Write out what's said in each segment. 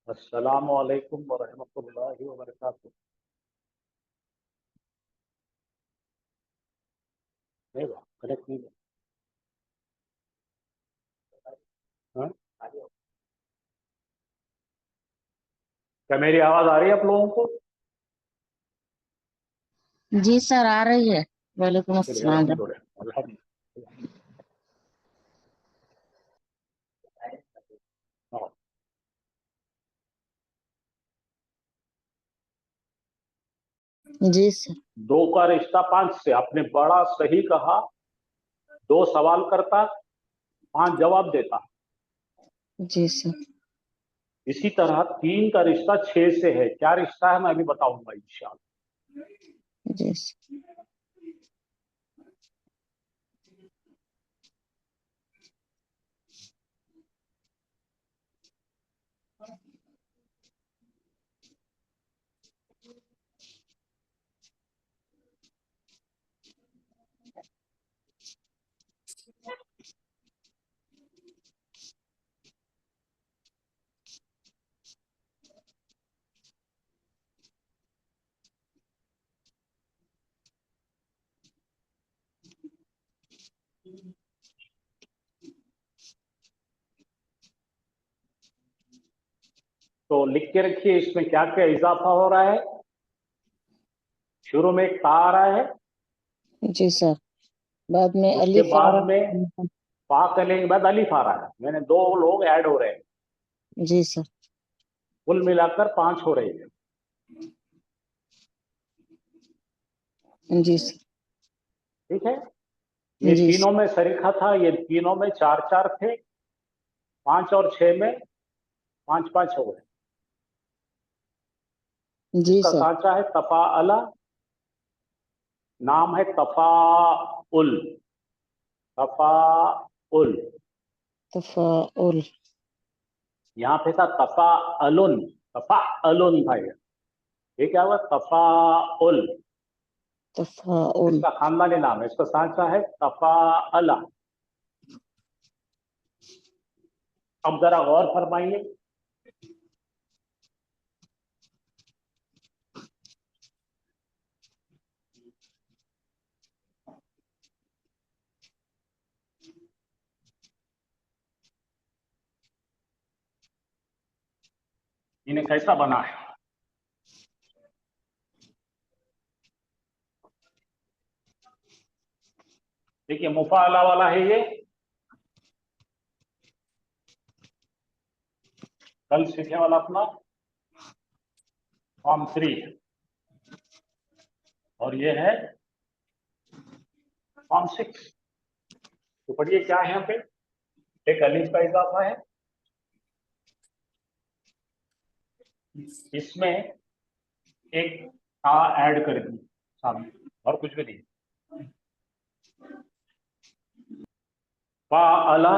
अस्सलामु अलैकुम व रहमतुल्लाहि व बरकातुहू। नहीं हुआ, कनेक्ट नहीं हुआ। हाँ? क्या मेरी आवाज आ रही है आप लोगों को? जी सर, आ रही है। वालेकुम चलिए, अस्सलाम। अल्हम्दुलिल्लाह अल्हम्दुलिल्लाह। हाँ, जी सर। दो का रिश्ता पांच से, आपने बड़ा सही कहा। दो सवाल करता, पांच जवाब देता। जी सर। इसी तरह तीन का रिश्ता छह से है। क्या रिश्ता है मैं भी बताऊंगा इंशाअल्लाह। जी सर। तो लिख के रखिए इसमें क्या क्या इजाफा हो रहा है। शुरू में एक ता आ रहा है, जी सर। बाद में उसके अलिफ आ बाद रहा में है। पा करने के बाद अलिफ आ रहा है। मैंने दो लोग ऐड हो रहे हैं, जी सर। कुल मिलाकर पांच हो रही है। जी सर। ठीक है, ये जी तीनों में सरीखा था, ये तीनों में चार चार थे। पांच और छह में पांच पांच हो गए। जी इसका सर। सांचा है तफा अला, नाम है तफाउल। तफाउल। तफाउल। यहाँ पे था तफा अलुन। तफा अलुन था ये क्या हुआ? तफाउल। तफाउल। इसका खानदानी नाम है, इसका सांचा है तफा अला। अब जरा गौर फरमाइए, इन्हें कैसा बना है। देखिए मुफाअला वाला है ये, कल सीखने वाला अपना फॉर्म 3, और ये है फॉर्म 6। तो पढ़िए क्या है यहाँ पे। एक अलीफ का इजाफा है, इसमें एक ता ऐड कर दी सामने, और कुछ भी नहीं। फा अला,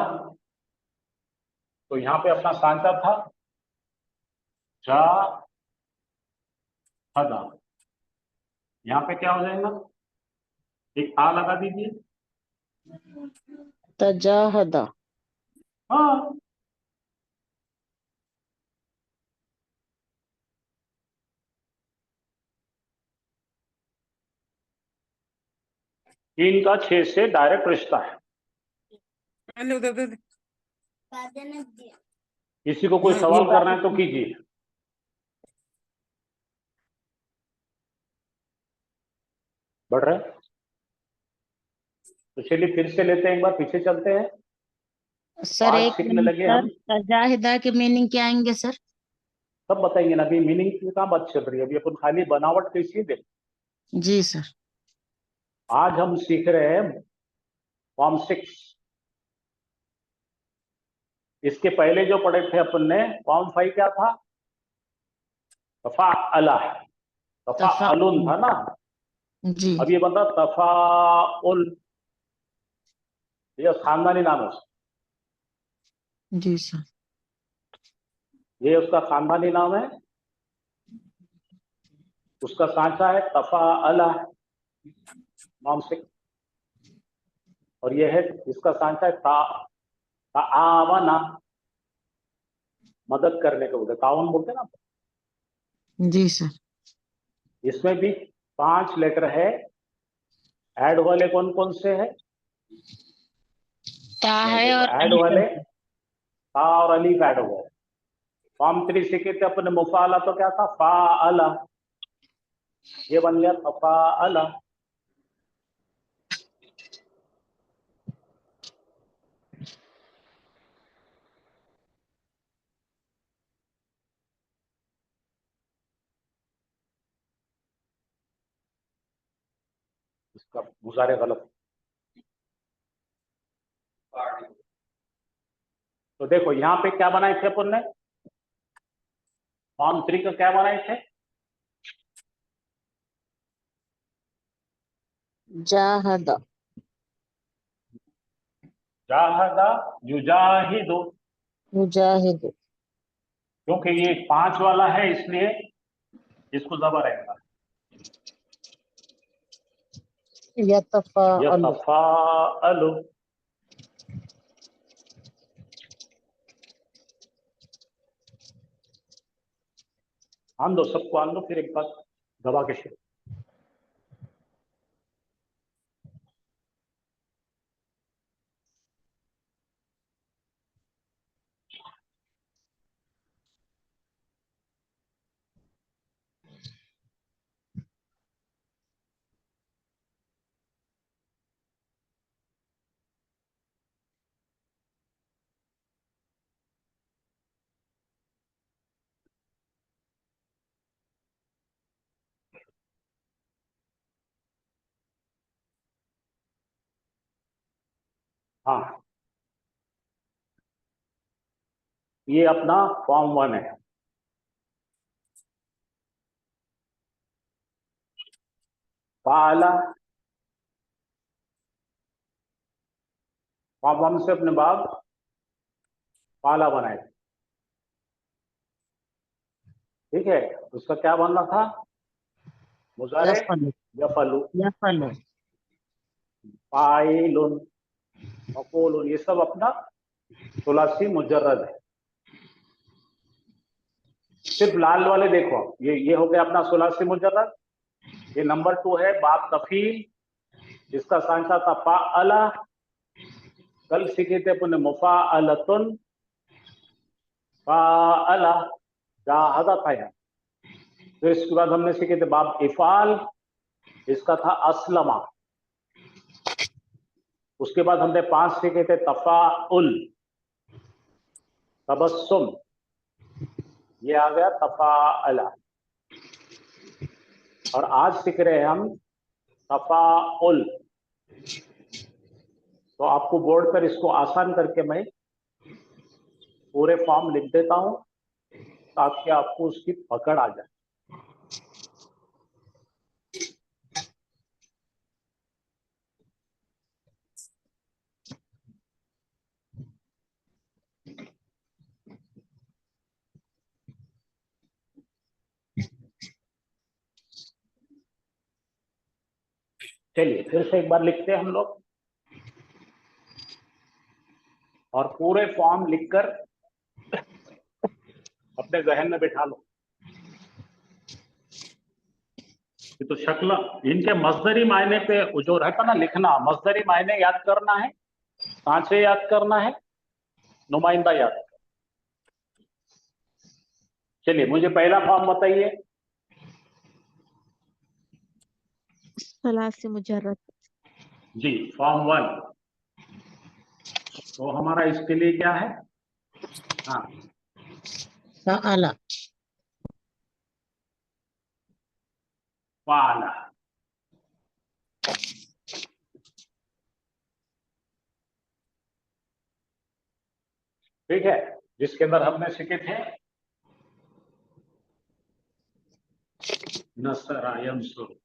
तो यहाँ पे अपना सांचा था जा हदा। यहाँ पे क्या हो जाएगा? एक ता लगा दीजिए। तजाहदा। हाँ, तीन का छह से डायरेक्ट रिश्ता है। किसी को कोई सवाल करना है तो कीजिए। बढ़ रहे हैं? तो चलिए फिर से लेते हैं, एक बार पीछे चलते हैं। सर आज एक सीखने मिनट लगे सर, हम। तजाहिदा के मीनिंग क्या आएंगे सर? सब बताएंगे ना, अभी मीनिंग की कहाँ बात चल रही है, अभी अपन खाली बनावट कैसी देख। जी सर। आज हम सीख रहे हैं फॉर्म 6। इसके पहले जो पढ़े थे अपन ने फॉर्म 5 क्या था? तफा अला, तफा अलुन तफाउल। था ना। जी। अब ये बन रहा तफाउल, ये खानदानी नाम है उसका। जी सर। ये उसका खानदानी नाम है, उसका सांचा है तफा अला फॉर्म 6। और ये है इसका सांचा है ता ताआवना। मदद करने को बोलते, ताउन बोलते ना। जी सर। इसमें भी 5 लेटर है। ऐड वाले कौन कौन से है? ता है देखो, और ऐड अलीफ वाले है। ता और अलीफ ऐड हो गए। फॉर्म 3 सीखे थे अपने मुफाला, तो क्या था? फा अला, ये बन गया फा अला। इसका मुजारे गलत। तो देखो यहाँ पे क्या बनाए थे अपन ने? फॉर्म 3 का क्या बनाए थे? जाहदा। जाहदा युजाहिदु। मुजाहिद। क्योंकि ये 5 वाला है, इसलिए इसको जबर रहेगा। यतफाअलु। यतफाअलु। आन दो, सबको आन दो, फिर एक बार दबा के शुरू। हाँ, ये अपना फॉर्म 1 है। फाला, फॉर्म 1 से अपने बाप फाला बनाए थे। ठीक है, उसका क्या बनना था? मुजारे यफलु। यफलु, यफलु। फाइलुन, मफूलुन, ये सब अपना सुलासी मुजर्रद है। सिर्फ लाल वाले देखो, ये हो गया अपना सुलासी मुजर्रद। ये नंबर 2 है बाप तफील, इसका सांसा था फा अला। कल सीखे थे अपने मुफा अलतुन, फा अला, जाहदा था यहाँ। फिर इसके बाद हमने सीखे थे बाप इफाल, इसका था असलमा। उसके बाद हमने 5 सीखे थे तफाउल, तबस्सुम, ये आ गया तफाअला। और आज सीख रहे हैं हम तफाउल। तो आपको बोर्ड पर इसको आसान करके मैं पूरे फॉर्म लिख देता हूं, ताकि आपको उसकी पकड़ आ जाए। चलिए फिर से एक बार लिखते हैं हम लोग, और पूरे फॉर्म लिखकर अपने जहन में बिठा लो। ये तो शक्ल, इनके मजदरी मायने पे जो रहता ना लिखना, मजदरी मायने याद करना है, सांचे याद करना है, नुमाइंदा याद करना। चलिए मुझे पहला फॉर्म बताइए। सलासी मुजर्रद। जी, फॉर्म 1। तो हमारा इसके लिए क्या है? हाँ, सअला। फाला। ठीक है, जिसके अंदर हमने सीखे थे नसरा यंसुर।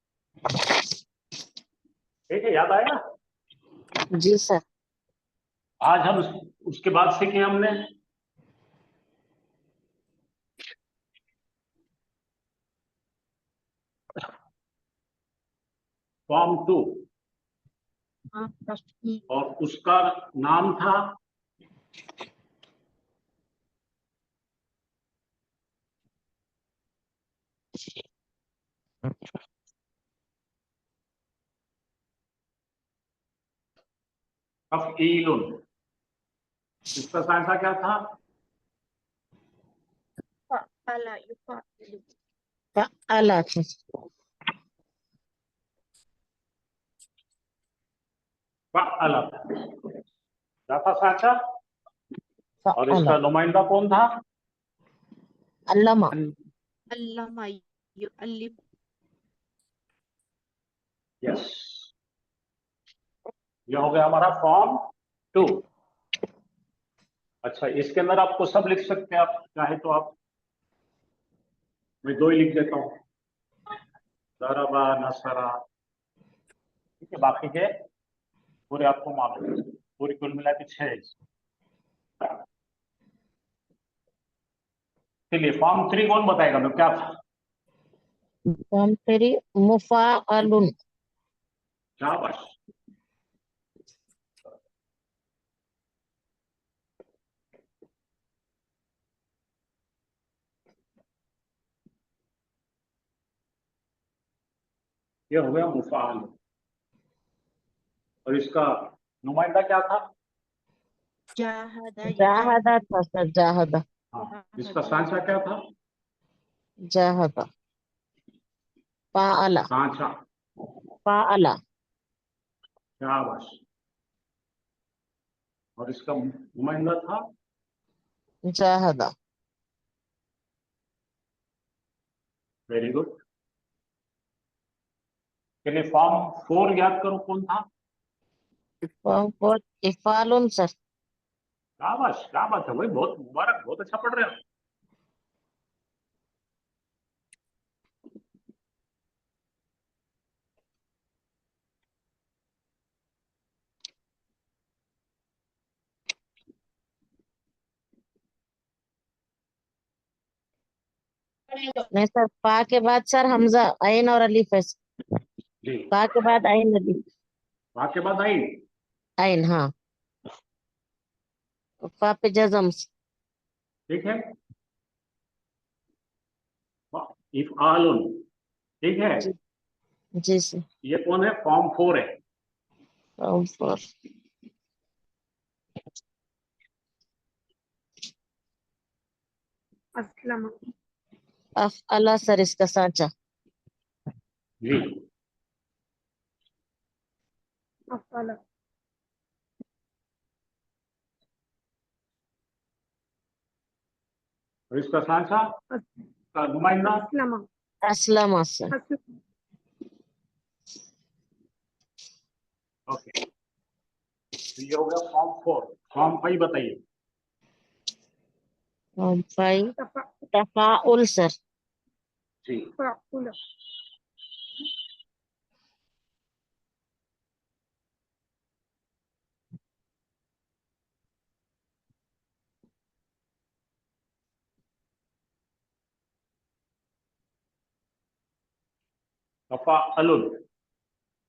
ठीक है, याद आया? जी सर। आज हम उसके बाद सीखे हमने फॉर्म 2, और उसका नाम था तफईलुन, इसका सांसा क्या था? फअला युफअलु। फअला था। फअला क्या था सांसा? और फअला। इसका नुमाइंदा कौन था? अल्लमा। अल्लमा युअल्लिम। यस, ये हो गया हमारा फॉर्म 2। अच्छा, इसके अंदर आपको सब लिख सकते हैं, आप चाहे तो आप, मैं 2 ही लिख देता हूँ, दरबा नसरा, ठीक है, बाकी के पूरे आपको मालूम है, पूरी कुल मिला के 6। चलिए, फॉर्म 3 कौन बताएगा मैं क्या था? फॉर्म 3 मुफाअलुन। शाबाश। ये हो गया मुफाअल। और इसका नुमाइंदा क्या था? जाहदा जाहदा था सर, जाहदा। हाँ, इसका सांचा क्या था? जाहदा। फाअला। सांचा। फाअला। शाबाश। और इसका नुमाइंदा था? जाहदा। Very good. चलिए, फॉर्म 4 याद करो कौन था? फॉर्म 4 इफालुन सर। शाबाश, क्या बात है भाई, बहुत मुबारक, बहुत अच्छा पढ़ रहे हो। नहीं सर, फा के बाद सर हमजा आइन और अलीफ है। जी, फा के बाद आइन अलीफ। वहां के बाद आई। आइन, हाँ। फा पे जजम। ठीक है, इफ आलुन, ठीक है। जी। जी सर। ये कौन है? फॉर्म 4 है। फॉर्म 4 अस्लमा। अफअला सर, इसका सांचा। जी, अफअला। और इसका सांसा का नुमाइंदा? अस्लमा। अस्लमा सर। अस्लमा। ओके, तो ये हो गया फॉर्म 4। फॉर्म 5 बताइए। Form 5 तफा तफाउल sir. जी, फअुल। तफाअलुन,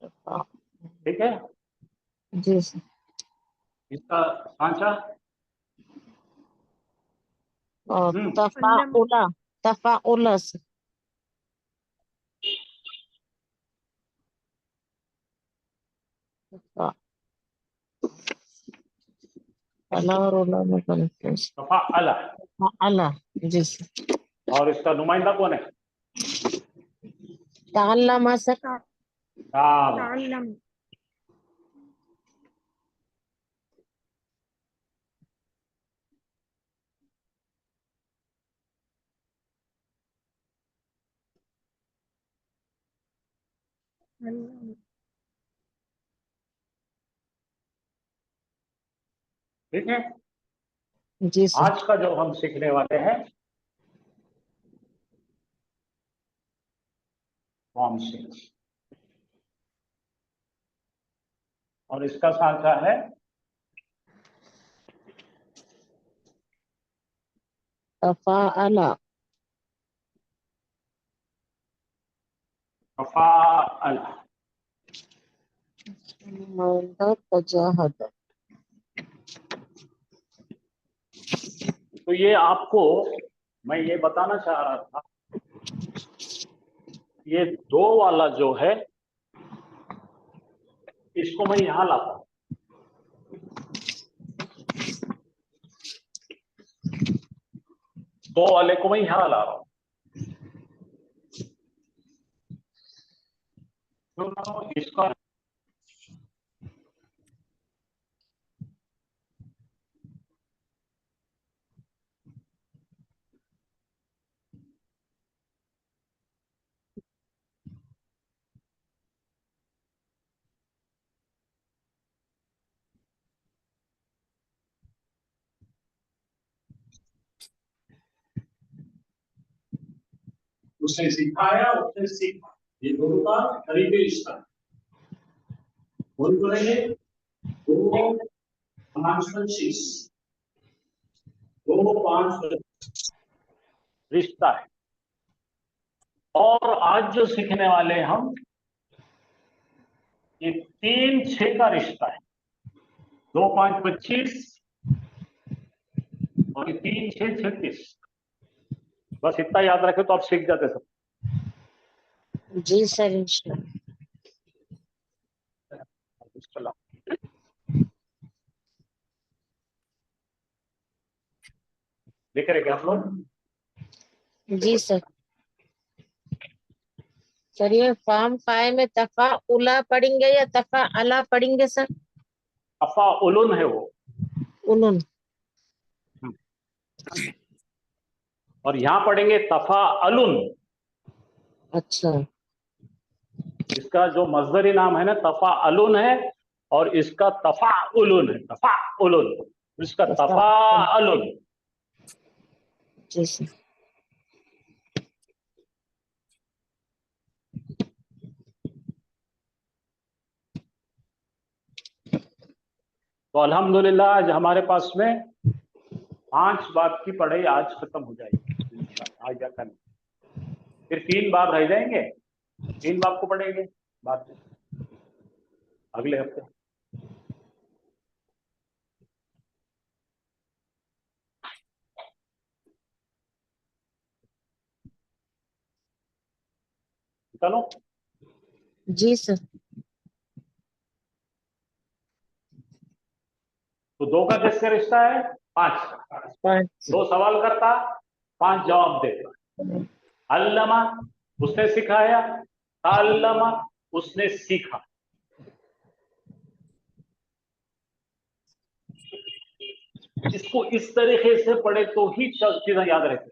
ठीक है। जी सर। इसका सांचा? और अल्लम। तफाउला। तफाउला सर। अला और उला में कन्फ्यूज। तफाअला। अला। जी सर। और इसका नुमाइंदा कौन है? ताल्लमा सर। शाबाश। तअल्लम। अल्लम। ठीक है, जी सर। आज का जो हम सीखने वाले हैं फॉर्म 6, और इसका सांचा है तफाअला। तफाअला। नुमाइंदा तजाहद। तो ये आपको मैं ये बताना चाह रहा था ये 2 वाला जो है इसको मैं यहां लाता हूं, दो वाले को मैं यहां ला रहा हूं। इसका उसने सिखाया, उसने सीखा, ये दोनों का करीबी रिश्ता है। बोल करेंगे 2 5 25, 2 5 रिश्ता है। और आज जो सीखने वाले हैं हम, ये 3 6 का रिश्ता है। 2 5 25 और 3 6 36। बस इतना याद रखे तो आप सीख जाते सब। जी सर इंशाल्लाह। लिख रहे क्या आप लोग? जी सर। सर ये फार्म फाय में तफा उला पढ़ेंगे या तफा अला पढ़ेंगे सर? तफा उलुन है वो, उलुन। और यहां पढ़ेंगे तफा अलुन। अच्छा। इसका जो मजदरी नाम है ना तफा अलुन है, और इसका तफा उलुन है, तफा उलुन, इसका तफा अलुन। जी सर। तो अल्हम्दुलिल्लाह आज हमारे पास में 5 बाब की पढ़ाई आज खत्म हो जाएगी इंशाअल्लाह, आज या कल। फिर 3 बाब रह जाएंगे, 3 बाब को पढ़ेंगे बाद में अगले हफ्ते। चलो जी सर। तो 2 का किससे रिश्ता है? 5 का। 5 2 सवाल करता, 5 जवाब देता। अल्लमा उसने सिखाया, ताल्लमा उसने सीखा। इसको इस तरीके से पढ़े तो ही चीजें याद रहती,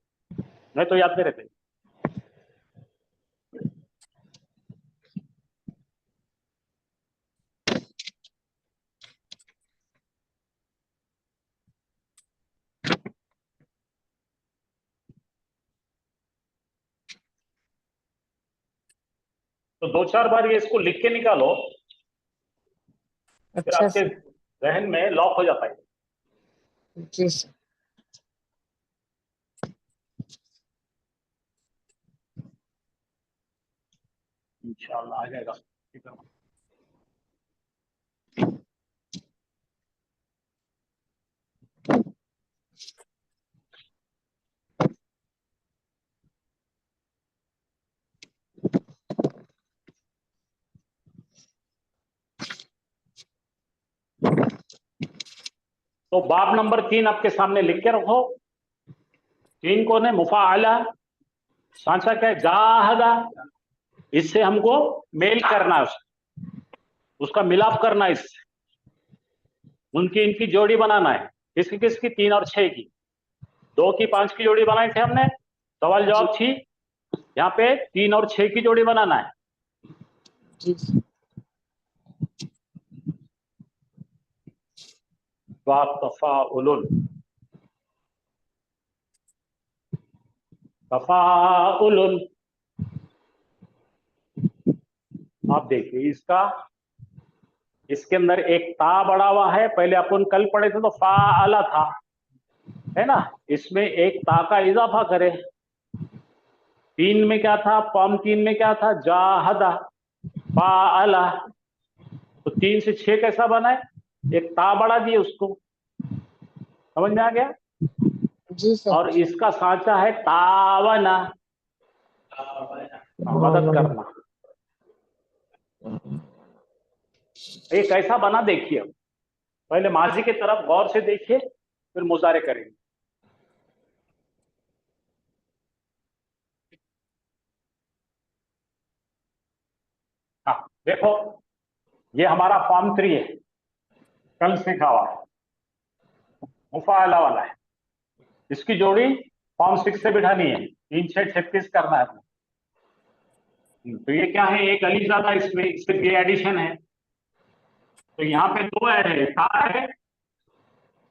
नहीं तो याद नहीं रहते। तो 2-4 बार ये इसको लिख के निकालो, फिर अच्छा आपके सर। जहन में लॉक हो जाता है। जी सर। इंशाल्लाह आ जाएगा। तो बाब नंबर 3 आपके सामने लिख के रखो। 3 कौन है? मुफाअला। सांसा क्या है? जाहदा। इससे हमको मेल करना है, उसका मिलाप करना है, इससे उनकी इनकी जोड़ी बनाना है। किसकी किसकी? 3 और 6 की। 2 की 5 की जोड़ी बनाई थी हमने, सवाल जवाब थी। यहाँ पे 3 और 6 की जोड़ी बनाना है। जी सर। बाब तफाउलुन, तफाउलुन। आप देखिए इसका, इसके अंदर एक ता बड़ा हुआ है। पहले अपन कल पढ़े थे तो फाअला था, है ना? इसमें एक ता का इजाफा करे। 3 में क्या था? फॉर्म 3 में क्या था? जाहदा, फाअला। तो 3 से 6 कैसा बना है? एक ता बढ़ा दिए उसको। समझ में आ गया? जी सर। और इसका सांचा है तावना। मदद करना। ये कैसा बना देखिए, पहले माजी की तरफ गौर से देखिए, फिर मुजारे करेंगे। हाँ देखो, ये हमारा फॉर्म 3 है, कल सीखा हुआ है, मुफाअला वाला है। इसकी जोड़ी फॉर्म 6 से बिठानी है, 3 6 36 करना है। तो ये क्या है, एक अली ज्यादा, इसमें सिर्फ ये एडिशन है। तो यहाँ पे 2 ऐड है, ता है,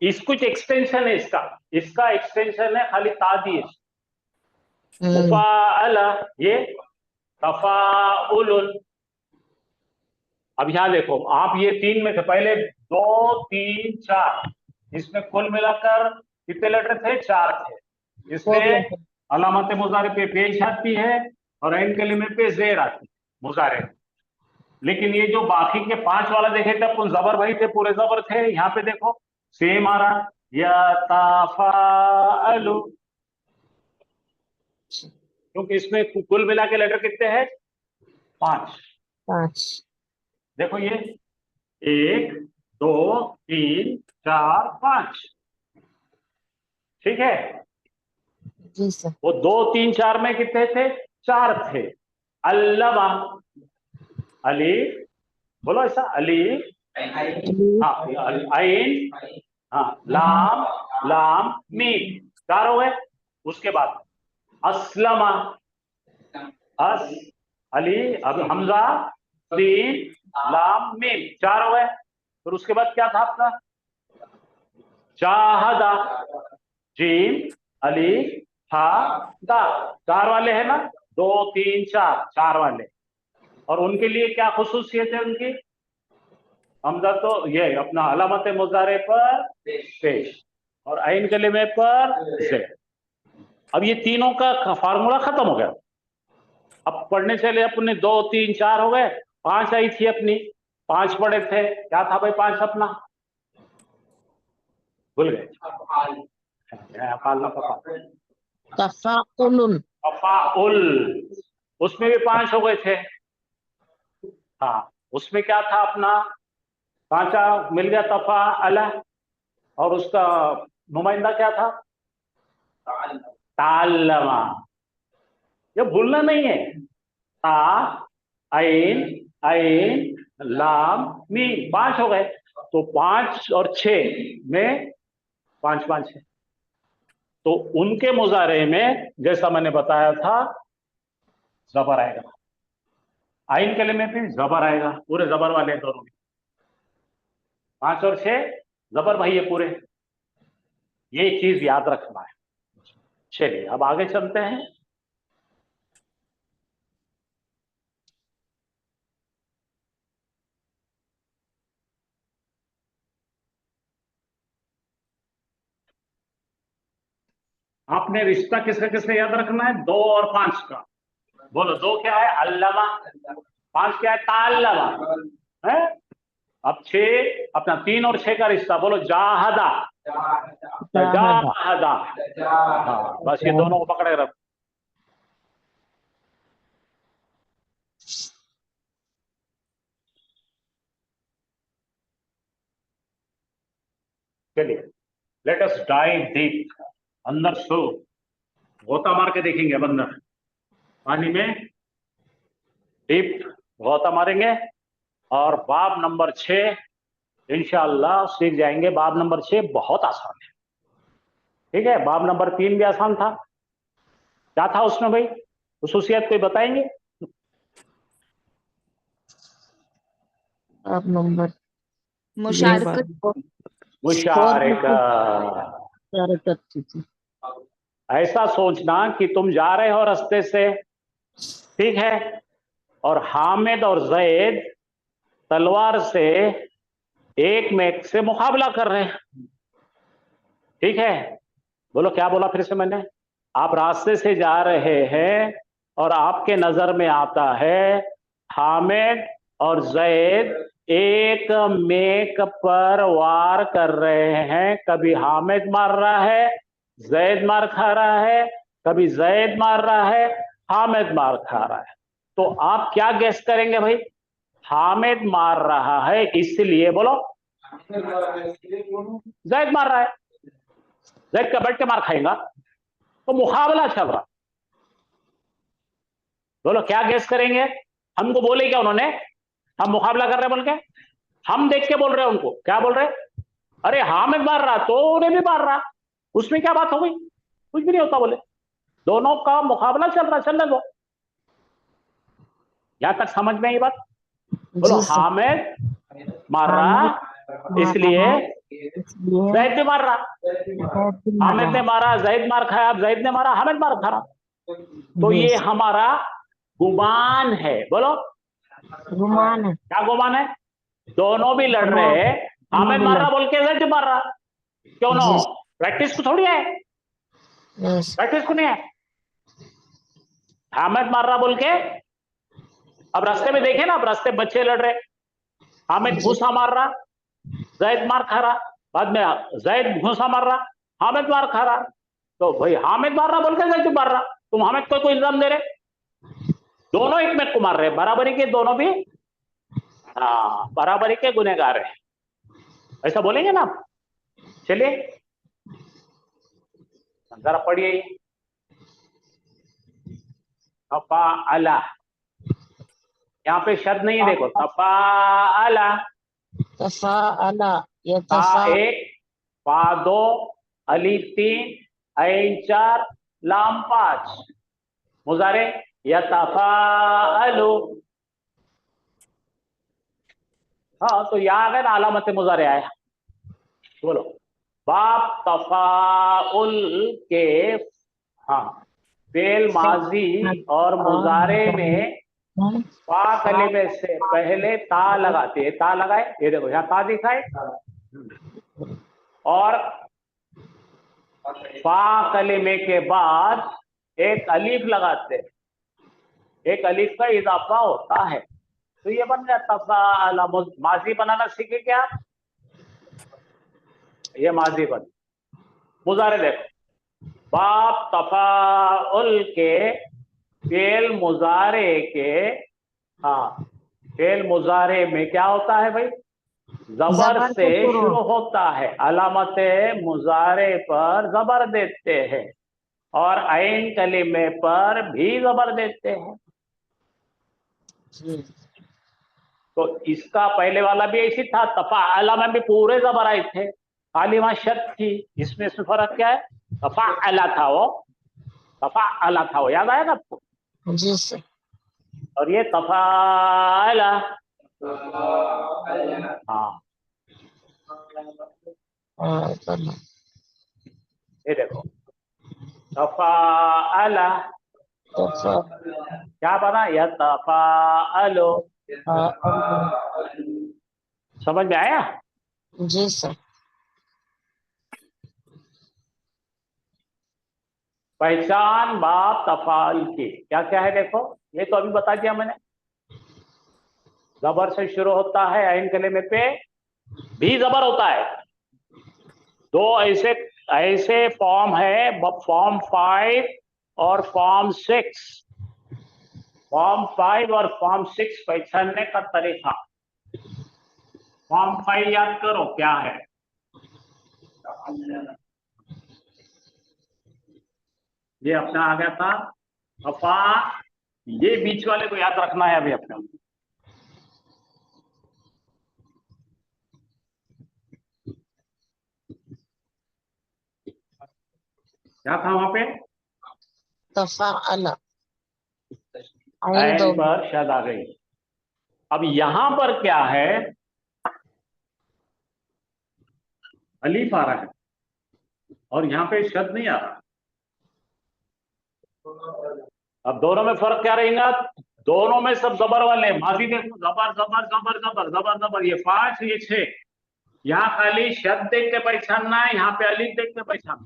इस कुछ एक्सटेंशन है, इसका एक्सटेंशन है खाली ता दिए, मुफाअला, ये तफाउल। अब यहाँ देखो, आप ये 3 में थे, पहले 2 3 4, इसमें कुल मिलाकर कितने लेटर थे, 4 थे। इसमें अलामत मुजारे पे पेश आती है और ऐन कलिमे पे ज़ेर आती है मुजारे। लेकिन ये जो बाकी के 5 वाला देखे थे अपन, जबर भाई थे, पूरे जबर थे। यहाँ पे देखो सेम आ रहा, यताफाअलु, क्योंकि इसमें कुल मिला के लेटर कितने हैं, 5। देखो ये 1 2 3 4 5, ठीक है। जी सर। वो 2 3 4 में कितने थे, 4 थे। अल्लमा, अलीफ, बोलो ऐसा, अलीफ, हाँ, आइन, हाँ, लाम, लाम, मीम, 4 हो गए। उसके बाद अस्लमा, अस, अली, अब हमजा, सीन, लाम, मीम, 4 हो गए। फिर उसके बाद क्या था आपका, जाहदा, जीम, अली, हा, दा, 4 वाले है ना, 2 3 4, 4 वाले। और उनके लिए क्या खुसूसियत है उनकी, हमजा तो ये अपना अलामत मुजारे पर पेश और आइन कलिमे पर ज़ेर। अब ये तीनों का फार्मूला खत्म हो गया। अब पढ़ने चले अपने, 2 3 4 हो गए, 5 आई थी अपनी, 5 पढ़े थे, क्या था भाई 5 अपना, भूल गए, तफाउल, तफाउल, उसमें भी 5 हो गए थे। हाँ, उसमें क्या था अपना, 5 मिल गया तफाअला, और उसका नुमाइंदा क्या था, ताल्लमा। ये भूलना नहीं है, ता, आइन, आइन, लाम, मीम, 5 हो गए। तो 5 और 6 में 5 5 है। तो उनके मुजारे में जैसा मैंने बताया था, जबर आएगा, आइन कलिमे पे जबर आएगा, पूरे जबर वाले दोनों में, 5 और 6 जबर भाई है पूरे। ये चीज याद रखना है। चलिए अब आगे चलते हैं। आपने रिश्ता किसका किसका याद रखना है, 2 और 5 का। बोलो, 2 क्या है, अल्लमा, 5 क्या है, ताल्लमा है। अब 6 अपना, 3 और 6 का रिश्ता, बोलो जाहदा, जाहदा। हाँ, बस ये दोनों को पकड़े रखो। चलिए, लेट अस डाइव डीप, अंदर सो, गोता मार के देखेंगे अब अंदर पानी में, डीप गोता मारेंगे और बाब नंबर 6 इंशाअल्लाह सीख जाएंगे। बाब नंबर 6 बहुत आसान है, ठीक है। बाब नंबर 3 भी आसान था। क्या था उसमें भाई, खुसूसियत कोई बताएंगे, आप नंबर मुशारकत, मुशारिका। मुशारकत, ऐसा सोचना कि तुम जा रहे हो रास्ते से, ठीक है, और हामिद और जैद तलवार से एक में से मुकाबला कर रहे हैं, ठीक है। बोलो क्या बोला फिर से मैंने, आप रास्ते से जा रहे हैं और आपके नजर में आता है हामिद और जैद एक मेक पर वार कर रहे हैं। कभी हामिद मार रहा है, जैद मार खा रहा है, कभी जैद मार रहा है, हामिद मार खा रहा है। तो आप क्या गेस करेंगे भाई? हामिद मार रहा है इसलिए, बोलो, जैद मार रहा है, जैद का बैठ के मार खाएगा, तो मुकाबला चल रहा। बोलो क्या गेस करेंगे? हमको बोले क्या उन्होंने? हम मुकाबला कर रहे बोल के, हम देख के बोल रहे हैं उनको, क्या बोल रहे? अरे हामिद मार रहा तो उन्हें भी मार रहा, उसमें क्या बात हो गई? कुछ भी नहीं होता बोले, दोनों का मुकाबला चल रहा, चलने दो। यहां तक समझ में आई बात? बोलो, जी सर। हामिद मार रहा इसलिए इसलिए जैद भी मार रहा। हामिद ने मारा, जैद मार खाया, अब जैद ने मारा, हामिद मार खा रहा। तो जी ये सर। हमारा गुमान है। बोलो गुमान है। क्या गुमान है? दोनों भी लड़ रहे हैं, हामिद मार रहा बोल के जैद मार रहा। क्यों ना? जी प्रैक्टिस को थोड़ी है, यस। प्रैक्टिस को नहीं है। हामिद मार रहा बोल के, अब रास्ते में देखे ना, अब रास्ते बच्चे लड़ रहे, हामिद घूसा मार रहा, जैद मार खा रहा, बाद में जैद घूसा मार रहा, हामिद मार खा रहा। तो भाई हामिद मार रहा बोल के जैद मार रहा, तुम हामिद को कोई इल्जाम दे रहे? दोनों एक में को मार रहे, बराबरी के दोनों भी, हाँ बराबरी के गुनहगार है, ऐसा बोलेंगे ना आप? चलिए जरा पढ़िए, तफाअला, यहाँ पे शब्द नहीं है, देखो तफाअला, तफाअला, ता यतफा, एक, फा दो, अलीफ तीन, ऐन चार, लाम पांच, मुजारे यतफाअलु। हाँ तो यहाँ आ गए ना, अलामत मुजारे आया। बोलो, बाप तफाउल के, हाँ फेल माजी और मुजारे में फा कलिमे से पहले ता लगाते हैं, ता लगाए, ये देखो यहाँ ता दिखाए, और फा कलिमे के बाद एक अलीफ लगाते हैं, एक अलीफ का इजाफा होता है, तो ये बन गया तफाअला। माजी बनाना सीखे क्या आप? ये माजी बन। मुजारे देखो, बाप तफाउल के फेल मुजारे के, हाँ फेल मुजारे में क्या होता है भाई? जबर से शुरू होता है, अलामत मुजारे पर जबर देते हैं, और ऐन कलिमे पर भी जबर देते हैं। तो इसका पहले वाला भी ऐसी था, तफाअला में भी पूरे जबर आए थे, खाली वहां शर्त थी, इसमें से फर्क क्या है? तफाअला था वो, तफाअला था वो, याद आएगा आपको? जी सर। और ये तफाअला, हाँ ये देखो तफाअला, क्या बना? या तफाअलो, समझ में आया? जी सर। पहचान बाप तफाल की क्या क्या है? देखो ये तो अभी बता दिया मैंने, जबर से शुरू होता है, ऐन कलिमे पे भी जबर होता है। दो ऐसे ऐसे फॉर्म है, फॉर्म 5 और फॉर्म 6। फॉर्म 5 और फॉर्म 6 पहचानने का तरीका, फॉर्म 5 याद करो क्या है? ये अपना आ गया था अफा, ये बीच वाले को याद रखना है अभी अपने। क्या था वहां पे? तफाअला, ऐन पर शद आ गई। अब यहां पर क्या है? अलीफ आ रहा है और यहाँ पे शद नहीं आ रहा। अब दोनों में फर्क क्या रहेगा? दोनों में सब जबर वाले, माजी देखो, जबर जबर जबर जबर जबर जबर, ये 5 ये 6, यहाँ खाली शद देख के पहचानना है, यहाँ पे अलीफ देख के पहचानना।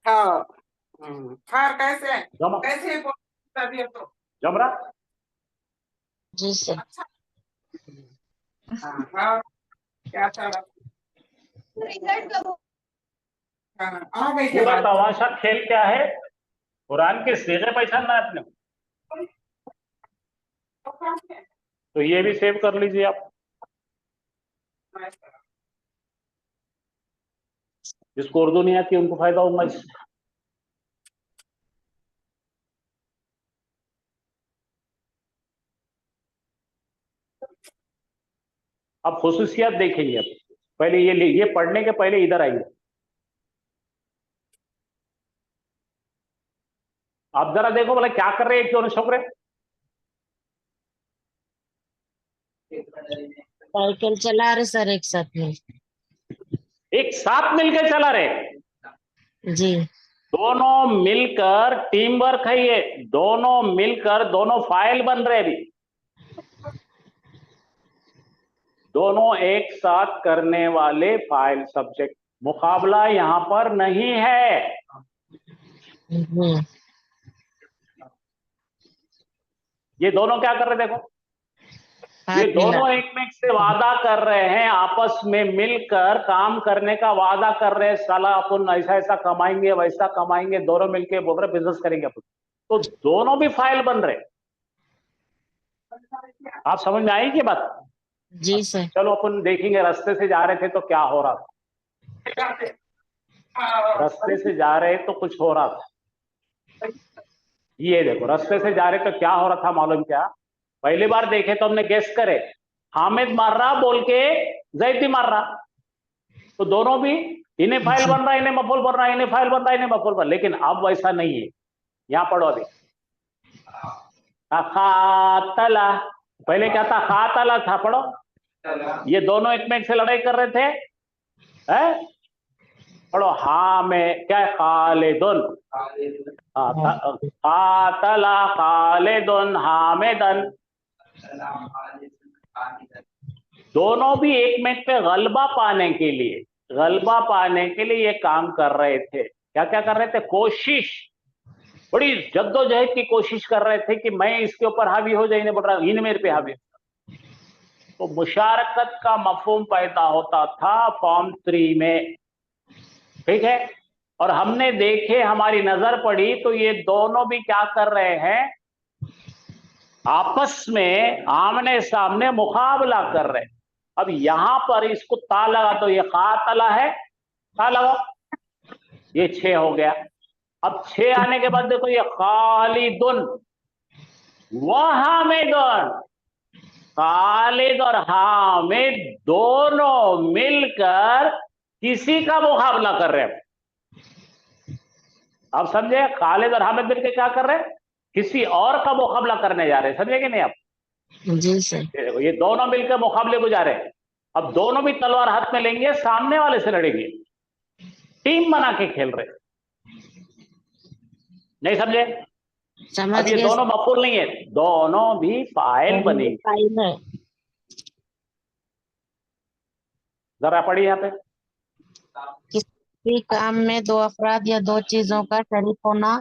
हाँ हाँ, कैसे जमा कैसे तभी तो जबरा, जी सर। अच्छा। हाँ हाँ, क्या था? हाँ, आ गई ये बात। तमाशा खेल क्या है? कुरान के सीगे पहचानना है अपने को, तो ये भी सेव कर लीजिए आप। जिसको उर्दू नहीं आती उनको फायदा होगा इससे। अब खुसूसियात देखेंगे। अब पहले ये पढ़ने के पहले इधर आइए। आप जरा देखो बोला क्या कर रहे हैं क्यों छोकरे। साइकिल चला रहे सर एक साथ में। एक साथ मिलकर चला रहे, जी दोनों मिलकर टीम वर्क है ये, दोनों मिलकर दोनों फाइल बन रहे अभी, दोनों एक साथ करने वाले फाइल सब्जेक्ट। मुकाबला यहां पर नहीं है। ये दोनों क्या कर रहे देखो, ये हाथ मिला। दोनों एक में से वादा कर रहे हैं, आपस में मिलकर काम करने का वादा कर रहे हैं। साला अपन ऐसा ऐसा कमाएंगे वैसा कमाएंगे, दोनों मिलके बोल रहे बिजनेस करेंगे अपन, तो दोनों भी फाइल बन रहे। आप समझ में आई कि बात। जी सर। चलो अपन देखेंगे। रास्ते से जा रहे थे तो क्या हो रहा था, रास्ते से जा रहे तो कुछ हो रहा था। ये देखो रास्ते से जा रहे तो क्या हो रहा था मालूम क्या। पहली बार देखे तो हमने गेस करे, हामिद मार रहा बोल के जैदी मार रहा, तो दोनों भी इन्हें फाइल बन रहा, इन्हें मफूल बन रहा, इन्हें फाइल बन रहा, इन्हें मफूल बन रहा। लेकिन अब वैसा नहीं है। यहां पढ़ो अभी, खातला, पहले क्या था, खातला था, पढ़ो। ये दोनों एक में से लड़ाई कर रहे थे, है? पढ़ो, हा में क्या है, खालिदुन, खातला खालिदुन हामिदन। दोनों भी एक में पे गलबा पाने के लिए, गलबा पाने के लिए ये काम कर रहे थे। क्या क्या कर रहे थे, कोशिश, बड़ी जद्दोजहद की कोशिश कर रहे थे कि मैं इसके ऊपर हावी हो जाए, इन्हें बोल रहा इन मेरे पे हावी। तो मुशारकत का मफहूम पैदा होता था फॉर्म 3 में, ठीक है। और हमने देखे, हमारी नजर पड़ी तो ये दोनों भी क्या कर रहे हैं, आपस में आमने सामने मुकाबला कर रहे हैं। अब यहां पर इसको ता लगा तो ये खातला है, ता लगा, ये 6 हो गया। अब 6 आने के बाद देखो ये खालिदुन व हामिदुन, खालिद और हामिद दोनों मिलकर किसी का मुकाबला कर रहे हैं। आप समझे, खालिद और हामिद मिलकर क्या कर रहे हैं, किसी और का मुकाबला करने जा रहे हैं। समझे कि नहीं आप। जी सर। ये दोनों मिलकर मुकाबले को जा रहे हैं। अब दोनों भी तलवार हाथ में लेंगे, सामने वाले से लड़ेंगे, टीम बना के खेल रहे। नहीं समझे। समझ अब ये गए दोनों मफूल नहीं है, दोनों भी फाइल बनेंगे। फाइल है। जरा पढ़िए यहाँ पे, किसी काम में दो अफराद या दो चीजों का शरीक होना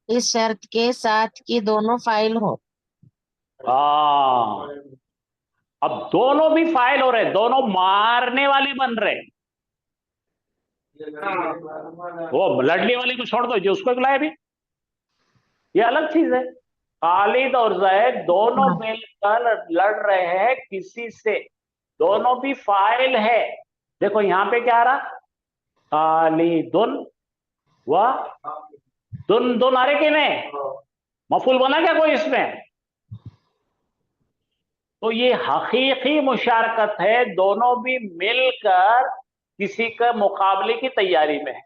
इस शर्त के साथ कि दोनों फाइल हो। हाँ, अब दोनों भी फाइल हो रहे, दोनों मारने वाले बन रहे। वो लड़ने वाले को छोड़ दो, जो उसको बुलाया भी, ये अलग चीज है। खालिद और जैद दोनों हाँ। मिलकर लड़ रहे हैं किसी से, दोनों भी फाइल है। देखो यहां पे क्या आ रहा, खालिदुन व दुन, दुन आ रहे कि नहीं, मफूल बना क्या कोई इसमें। तो ये हकीकी मुशारकत है, दोनों भी मिलकर किसी के मुकाबले की तैयारी में है,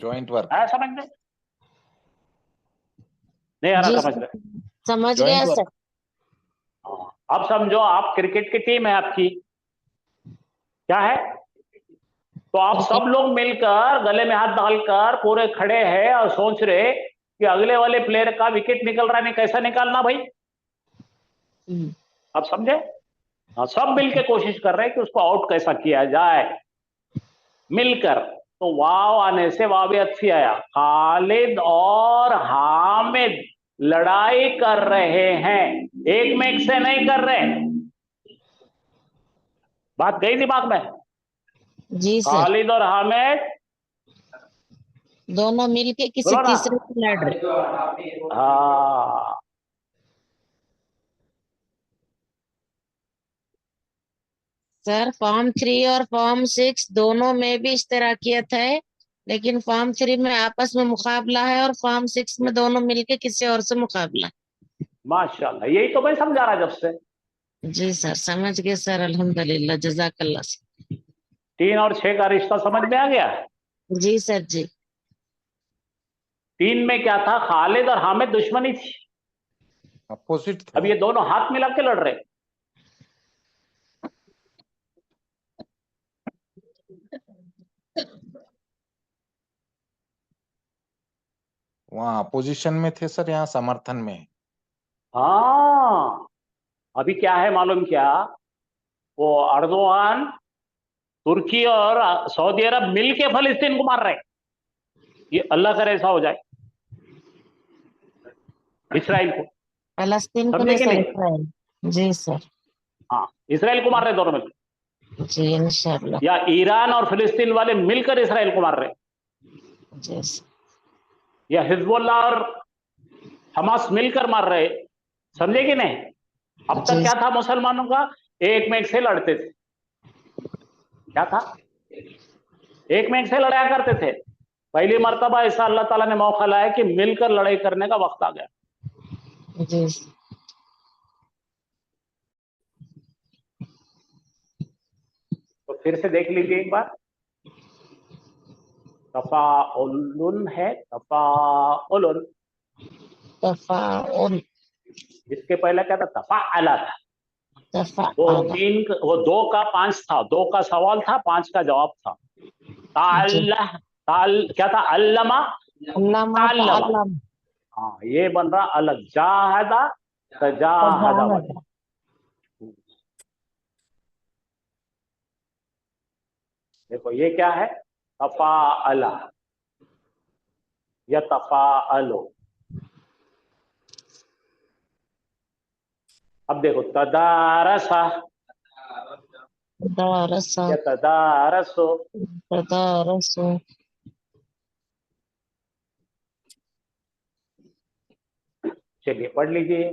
जॉइंट वर्क, है समझ में नहीं आ रहा, जी समझ में। समझ गया सर। अब समझो, आप क्रिकेट की टीम है आपकी, क्या है, तो आप सब लोग मिलकर गले में हाथ डालकर पूरे खड़े हैं और सोच रहे कि अगले वाले प्लेयर का विकेट निकल रहा है, नहीं कैसा निकालना भाई। आप समझे, हाँ, सब मिलकर कोशिश कर रहे हैं कि उसको आउट कैसा किया जाए मिलकर। तो वाव आने से वाव अच्छी आया, खालिद और हामिद लड़ाई कर रहे हैं, एक में एक से नहीं कर रहे। बात गई दिमाग में। जी सर। खालिद और हामिद दोनों मिलके किसी बोलो ना। तीसरे से लड़ रहे। हाँ, सर फॉर्म 3 और फॉर्म 6 दोनों में भी इश्तराकियत है, लेकिन फॉर्म 3 में आपस में मुकाबला है और फॉर्म 6 में दोनों मिलके किसी और से मुकाबला। माशाल्लाह, यही तो मैं समझा रहा जब से। जी सर, समझ गए सर, अल्हम्दुलिल्लाह, जजाकल्ला सर। 3 और 6 का रिश्ता समझ में आ गया। जी सर जी। 3 में क्या था, खालिद और हामिद दुश्मनी थी, अपोजिट थे। अब ये दोनों हाथ मिला के लड़ रहे। वहाँ अपोजिशन में थे सर, यहाँ समर्थन में है। हाँ, अभी क्या है मालूम क्या, वो अर्दोगान, तुर्की और सऊदी अरब मिलके फलस्तीन को मार रहे हैं। ये अल्लाह करे ऐसा हो जाए, इसराइल को। फलस्तीन को समझे नहीं कि सर, नहीं? इसराइल। जी सर। हाँ, इसराइल को मार रहे दोनों मिलकर, जी इंशाल्लाह। या ईरान और फिलिस्तीन वाले मिलकर इसराइल को मार रहे, जी सर। या हिजबुल्लाह और हमास मिलकर मार रहे। समझे कि नहीं? अब तक जी क्या था मुसलमानों का, एक में एक से लड़ते थे। क्या था, एक में एक से लड़ाया करते थे। पहली मर्तबा ऐसा अल्लाह ताला ने मौका लाया कि मिलकर लड़ाई करने का वक्त आ गया। जी सर। तो फिर से देख लीजिए एक बार, तफाउलुन है, तफाउलुन। तफाउल। इसके पहले क्या था, तफाअला था। तफाअला। वो 2 का 5 था, 2 का सवाल था, 5 का जवाब था। जी। क्या था, अल्लमा, अल्लामा ताल्लमा। ताल्लम। हाँ, ये बन रहा अलग, जाहदा तजाहदा बन। तजाहद। देखो ये क्या है, तफाअला या तफाअलो। अब देखो, तदारसा तदारसा। या तदारसो। तदारसो। चलिए पढ़ लीजिए।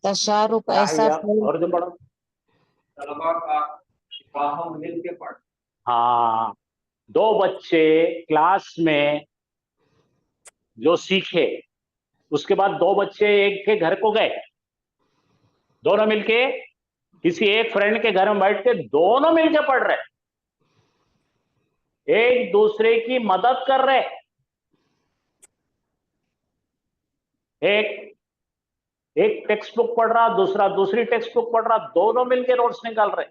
तशारुक ऐसा ताहिया, फल। और जो पढ़ो। तलबा का बाहम मिल के पढ़। हाँ, 2 बच्चे क्लास में जो सीखे, उसके बाद 2 बच्चे एक के घर को गए, दोनों मिलके किसी एक फ्रेंड के घर में बैठ के दोनों मिलके पढ़ रहे, एक दूसरे की मदद कर रहे। एक टेक्स्ट बुक पढ़ रहा, दूसरा दूसरी टेक्स्ट बुक पढ़ रहा, दोनों मिलके नोट्स निकाल रहे।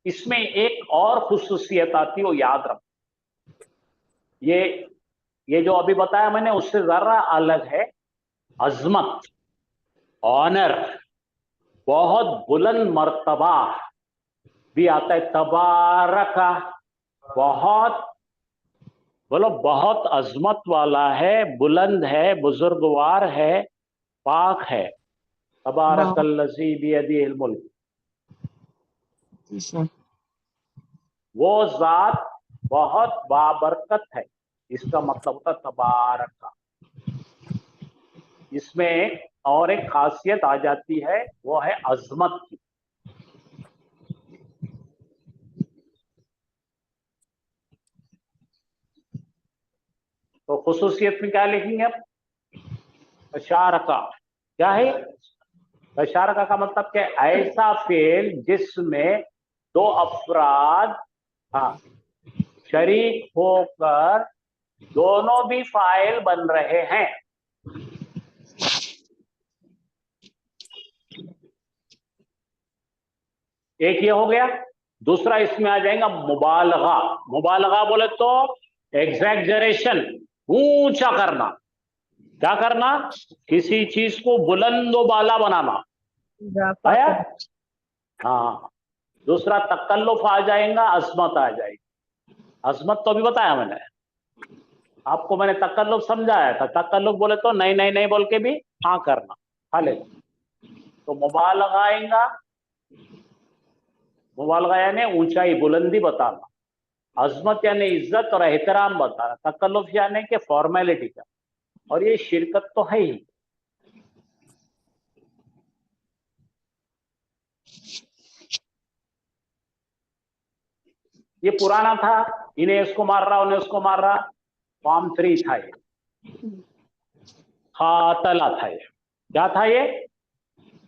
इसमें एक और खुसूसियत आती है, वो याद रखो। ये जो अभी बताया मैंने उससे जरा अलग है। अजमत, ऑनर, बहुत बुलंद मर्तबा भी आता है। तबारका, बहुत, बोलो, बहुत अजमत वाला है, बुलंद है, बुजुर्गवार है, पाक है। तबारकल्लज़ी बियदिहिल मुल्क, वो जात बहुत बाबरकत है, इसका मतलब होता तबारक का। इसमें और एक खासियत आ जाती है, वो है अजमत की। तो खुसूसियत में क्या लिखेंगे अब, तशारका। क्या है तशारका का मतलब क्या है, ऐसा फेल जिसमें 2 अफराद, हाँ, शरीक होकर दोनों भी फाइल बन रहे हैं। एक ये हो गया। दूसरा इसमें आ जाएगा मुबालगा। मुबालगा बोले तो एग्जैक्जरेशन, ऊंचा करना। क्या करना, किसी चीज को बुलंद बाला बनाना। आया? हाँ। दूसरा तकल्लुफ आ जाएगा, अजमत आ जाएगी। अजमत तो अभी बताया मैंने आपको, मैंने तकल्लुफ समझाया था। तकल्लुफ बोले तो नहीं नहीं नहीं बोल के भी हाँ करना, हाँ ले। तो मुबालगा आएगा, मुबालगा यानी ऊंचाई बुलंदी बताना, अजमत यानी इज्जत और एहतराम बताना, तकल्लुफ यानी कि फॉर्मेलिटी का, और ये शिरकत तो है ही। ये पुराना था, इन्हें इसको मार रहा, उन्हें उसको मार रहा, फॉर्म 3 था ये, खातला था ये। क्या था ये?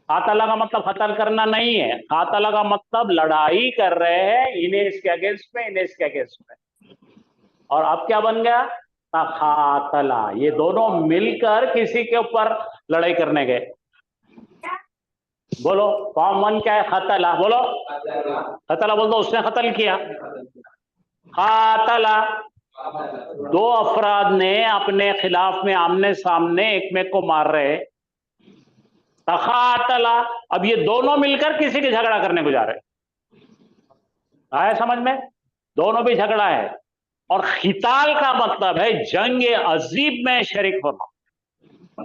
खातला का मतलब कत्ल करना नहीं है, खातला का मतलब लड़ाई कर रहे हैं, इन्हें इसके अगेंस्ट में, इन्हें इसके अगेंस्ट में। और अब क्या बन गया? तखातला, ये दोनों मिलकर किसी के ऊपर लड़ाई करने गए। बोलो फॉर्म 1 क्या है? खतला। बोलो खतला बोल दो, उसने कत्ल किया। खातला, दो अफराद ने अपने खिलाफ में आमने सामने एक में को मार रहे। तखातला, अब ये दोनों मिलकर किसी के झगड़ा करने को जा रहे। आया समझ में? दोनों भी झगड़ा है। और खिताल का मतलब है जंग अजीब में शरीक होना।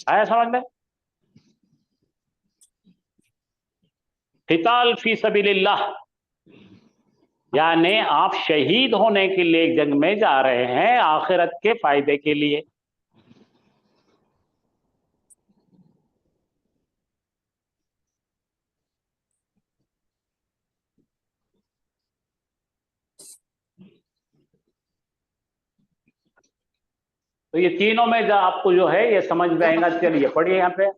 आया समझ में? खिताल फी सबीलिल्लाह यानी आप शहीद होने के लिए एक जंग में जा रहे हैं आखिरत के फायदे के लिए। तो ये तीनों में जो आपको जो है ये समझ में आएगा। चलिए पढ़िए यहाँ पे,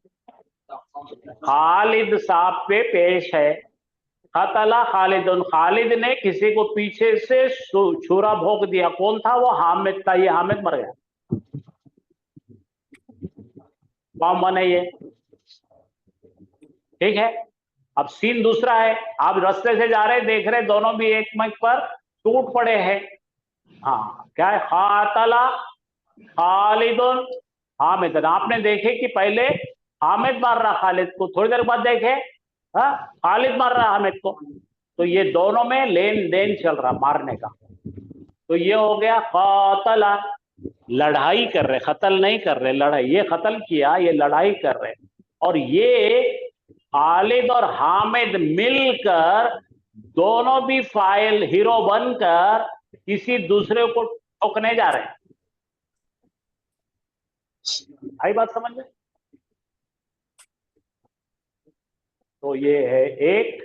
खालिद साहब पे पेश है। कतला खालिद, खालिद ने किसी को पीछे से छुरा भोंक दिया। कौन था वो? हामिद था। ये हामिद मर गया। फॉर्म 1 है ये, ठीक है। अब सीन दूसरा है, आप रास्ते से जा रहे, देख रहे दोनों भी एक मिनट पर टूट पड़े हैं। हाँ क्या है? खातला खालिदुन हामिद। आपने देखे कि पहले हामिद मार रहा खालिद को, थोड़ी देर बाद देखे खालिद मार रहा हामिद को। तो ये दोनों में लेन देन चल रहा मारने का। तो ये हो गया खातला, लड़ाई कर रहे, कत्ल नहीं कर रहे, लड़ाई। ये कत्ल किया, ये लड़ाई कर रहे। और ये खालिद और हामिद मिलकर दोनों भी फाइल हीरो बनकर किसी दूसरे को ठोकने जा रहे हैं। आई बात समझ में? तो ये है 1,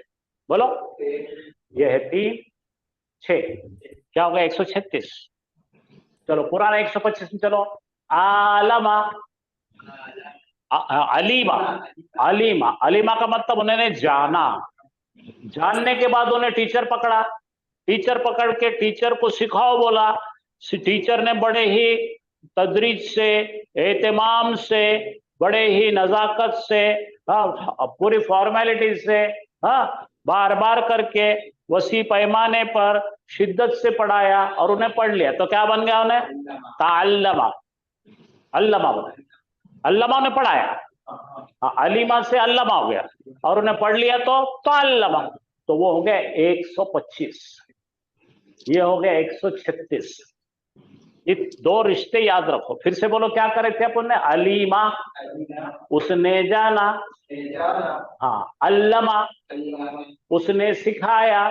बोलो ये है 3, 6, क्या होगा? 136। चलो पुराना 125 में चलो। आलमा, अलीमा, अलीमा, अलीमा का मतलब उन्होंने जाना। जानने के बाद उन्हें टीचर पकड़ा, टीचर पकड़ के टीचर को सिखाओ बोला। टीचर ने बड़े ही तदरीज से, एहतमाम से, बड़े ही नजाकत से, पूरी फॉर्मेलिटी से, बार बार करके वसी पैमाने पर शिद्दत से पढ़ाया और उन्हें पढ़ लिया। तो क्या बन गया? उन्हें ताल्लमा, अल्लमा बना, अल्लमा ने पढ़ाया। अलीमा से अल्लमा हो गया और उन्हें पढ़ लिया तो ताल्लमा। तो वो हो गया 125, ये हो गया 136। ये दो रिश्ते याद रखो। फिर से बोलो क्या करे थे अपन ने? अलीमा उसने जाना, हाँ, अल्लमा उसने सिखाया,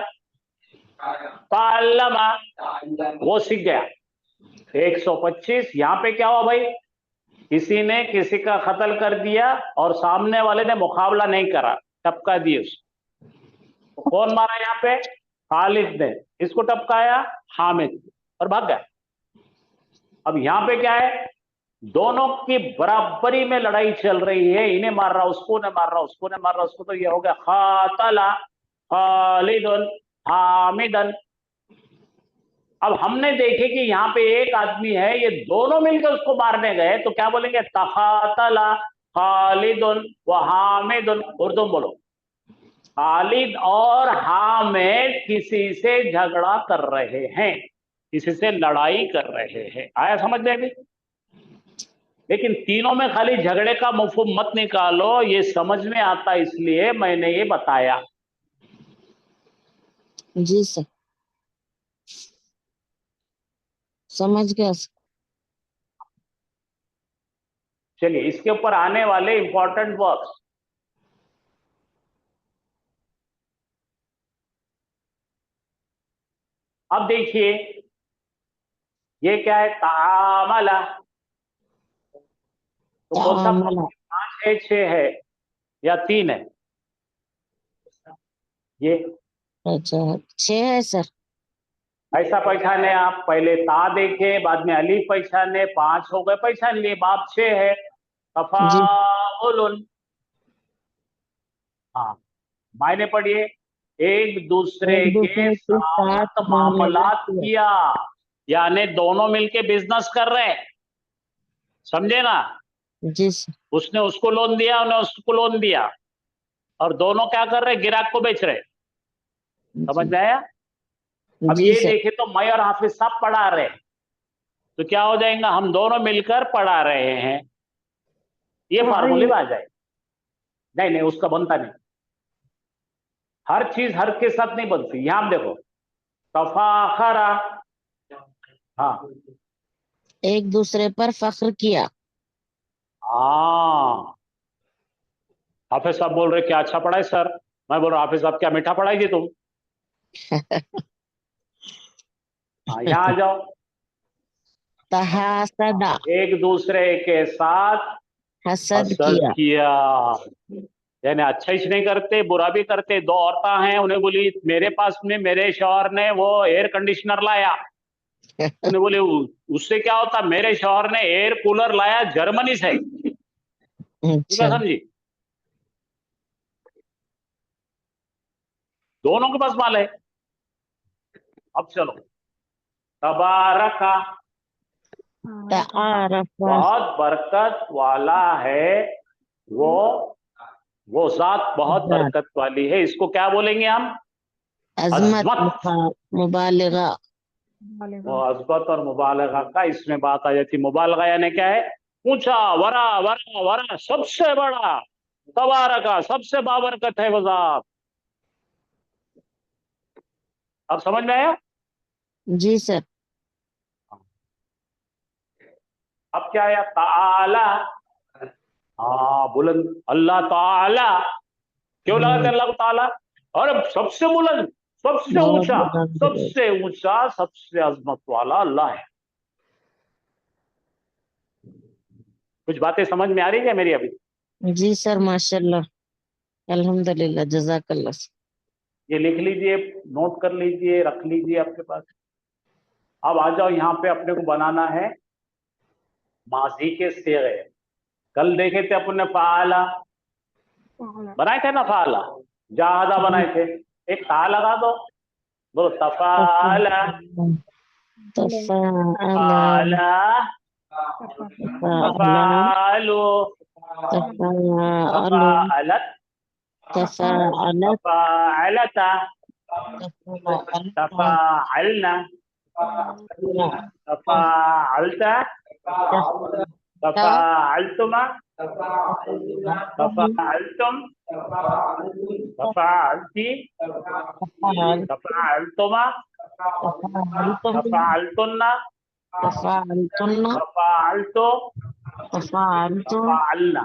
ताल्लमा वो सीख गया। 125। यहां पे क्या हुआ भाई? किसी ने किसी का कत्ल कर दिया और सामने वाले ने मुकाबला नहीं करा, टपका दिए उसको। तो कौन मारा यहाँ पे? खालिद ने। इसको टपकाया हामिद और भाग गया। अब यहां पे क्या है? दोनों की बराबरी में लड़ाई चल रही है, इन्हें मार रहा, उसको ने मार रहा, उसको ने मार रहा, उसको। तो ये हो गया खातला खालिदुन हामिदन। अब हमने देखे कि यहाँ पे एक आदमी है, ये दोनों मिलकर उसको मारने गए, तो क्या बोलेंगे? तखातला खालिदुन व हामिदुन। उर्दू बोलो। खालिद और हामिद किसी से झगड़ा कर रहे हैं, किसी से लड़ाई कर रहे हैं। आया समझ में अभी? लेकिन तीनों में खाली झगड़े का मफहूम मत निकालो, ये समझ में आता इसलिए मैंने ये बताया। जी सर, समझ गया सर। चलिए इसके ऊपर आने वाले इंपॉर्टेंट वर्ब्स, अब देखिए ये क्या है, तामला, तो कौन सा तामला। 5 है, 6 है या 3 है? ये अच्छा 6 है सर। ऐसा पहचाने आप, पहले ता देखे, बाद में अलीफ पहचाने, 5 हो गए, पहचान लिए, बाप 6 है, जी तफाउलुन। हाँ, मायने पढ़िए, एक दूसरे एक के दूसरे के साथ साथ मामला मामलात किया, यानी दोनों मिलके बिजनेस कर रहे हैं, समझे ना? जी सर। उसने उसको लोन दिया, उन्हें उसको लोन दिया, और दोनों क्या कर रहे हैं, ग्राहक को बेच रहे हैं, समझ में आया? अब जी ये सर। देखे तो मैं और हाफिज साहब पढ़ा रहे हैं, तो क्या हो जाएगा, हम दोनों मिलकर पढ़ा रहे हैं, ये फार्मूले में आ जाए। नहीं नहीं, उसका बनता नहीं, हर चीज हर के साथ नहीं बनती। यहां देखो, तफाखरा, हाँ एक दूसरे पर फख्र किया। हाँ, हाफिज साहब बोल रहे क्या अच्छा पढ़ाए सर, मैं बोल रहा हाफिज साहब क्या मीठा पढ़ाएगी तुम। हाँ, यहाँ आ जाओ, तहासदा, एक दूसरे के साथ हसद हसद किया। किया, यानी अच्छा ही नहीं करते, बुरा भी करते। दो औरतें हैं, उन्हें बोली मेरे पास में मेरे शौहर ने वो एयर कंडीशनर लाया, उन्हें बोले उससे क्या होता, मेरे शौहर ने एयर कूलर लाया जर्मनी से, तू क्या अच्छा समझी? दोनों के पास माल है। अब चलो, तबारका, तारफा, बहुत बरकत वाला है वो जात बहुत बरकत वाली है, इसको क्या बोलेंगे हम? अजमत, अजमत। मुबालिगा। वो अजमत और मुबालगा का इसमें बात आ जाती। मुबालगा यानी क्या है, ऊंचा, वरा वरा वरा, सबसे बड़ा, तबारका, सबसे बाबरकत है वो जात। अब समझ में आया? जी सर। अब क्या आया, ताला, हाँ बुलंद, अल्लाह ताला, क्यों लगाते अल्लाह को ताला? और सबसे बुलंद, सबसे बहुत ऊंचा, बुलंद। सबसे ऊंचा, सबसे अजमत वाला अल्लाह है। कुछ बातें समझ में आ रही है मेरी अभी? जी सर, माशाल्लाह, अल्हम्दुलिल्लाह, जज़ाकल्लाह। ये लिख लीजिए, नोट कर लीजिए, रख लीजिए आपके पास। अब आ जाओ, यहाँ पे अपने को बनाना है माजी के सेगे। कल देखे थे अपन ने फाला बनाए थे ना, फाला जहादा बनाए थे, एक ता लगा दो, बोलो तफाला, तफाअला, फाला, तफाअला, तफालु, तफाअलु, तफाअलत, तफाअलत, तफाअलता, तफाअलता, तफाअलना, तफाअलता, तफाअलतुमा, तफाअलतुम, तफाअलती, तफाअलतुमा, तफाअलतुन्ना, तफाअलतुन्ना, तफाअलतु, तफाअलतु, तफाअलना।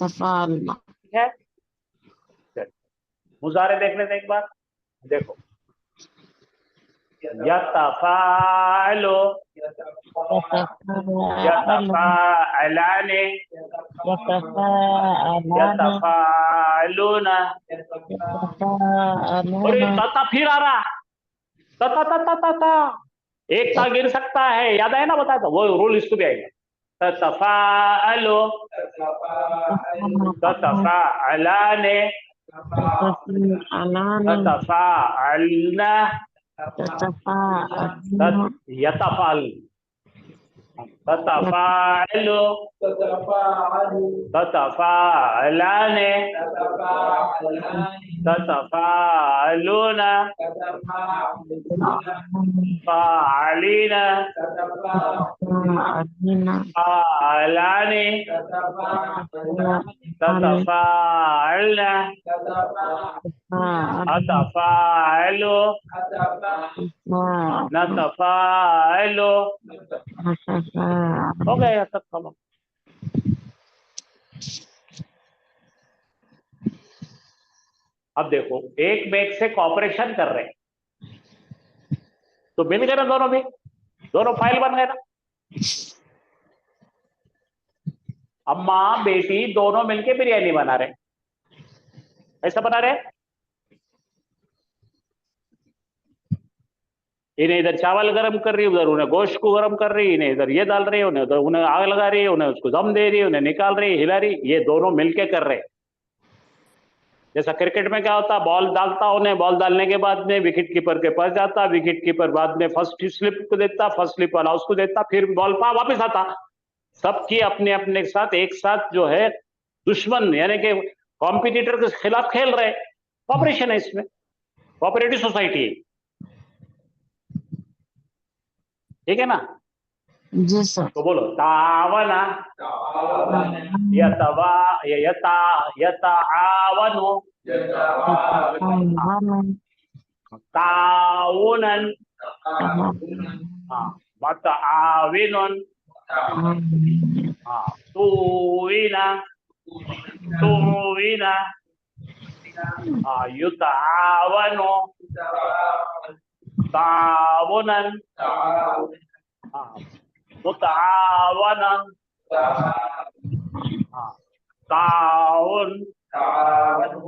तफाअलना। ठीक है, चलिए, मुजारे देख लेते हैं एक बार, देखो, यतफाअलु, यतफाअलु, यतफाअलाने, यतफाअलाने, यतफाअलुना। और एक यतफाअलूना। तता फिर आ रहा, तता तता तता, एक ता गिर सकता है, याद है ना, बताया था वो रूल, इसको भी आएगा। ततफाअलु, ततफाअलाने, ततफाअलाने, ततफाअलना, ततफाअलना, यतफाअल, ततफाअलु, ततफाअलाने, ततफाअलुना, फाअलीना, ततफाअलीना, फाअलाने, ततफाअलना, ततफाअलना, अतफाअलु, नतफाअलु। हो गया यहाँ तक खत्म। अब देखो, एक में एक से कॉपरेशन कर रहे हैं तो मिल गए ना दोनों भी, दोनों फाइल बन गए ना। अम्मा बेटी दोनों मिलके बिरयानी बना रहे, ऐसा बना रहे। इन्हें इधर चावल गरम कर रही है, उधर उन्हें गोश्त को गरम कर रही है, इन्हें इधर ये डाल रही है, उन्हें उधर उन्हें आग लगा रही है, उन्हें उसको दम दे रही है, उन्हें निकाल रही है, हिला रही है। ये दोनों मिलके कर रहे हैं। जैसा क्रिकेट में क्या होता है, बॉल डालता, उन्हें बॉल डालने के बाद में विकेट कीपर के पास जाता, विकेट कीपर बाद में फर्स्ट स्लिप को देता, फर्स्ट स्लिप वाला उसको देता, फिर बॉल पा वापस आता। सबकी अपने अपने साथ एक साथ जो है दुश्मन यानी कि कॉम्पिटिटर के खिलाफ खेल रहे। कॉपरेशन है इसमें, कोऑपरेटिव सोसाइटी है, ठीक है ना। जी सर। तो बोलो तावना यतवा यता यतावनो ताउनन मतआविनुन तुविना तुविना युतावनो तावुनन मुतावनन ताउन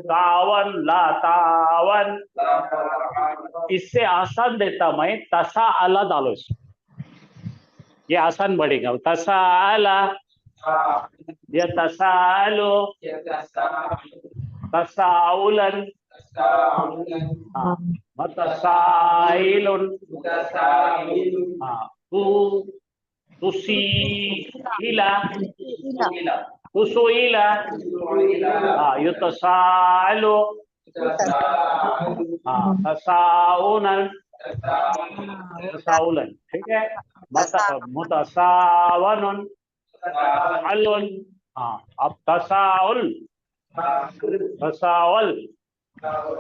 तावन ला तावन। इससे आसान देता मैं, तसा अला डालो इसमें, ये आसान बढ़ेगा। तसा अला या तसालो तसाउलन मतसाइलुन तुसीला तुसुइला युतसालो तसाउनन तसाउलन, ठीक है। मुतसावनुन अलुन। अब तसाउल तसावल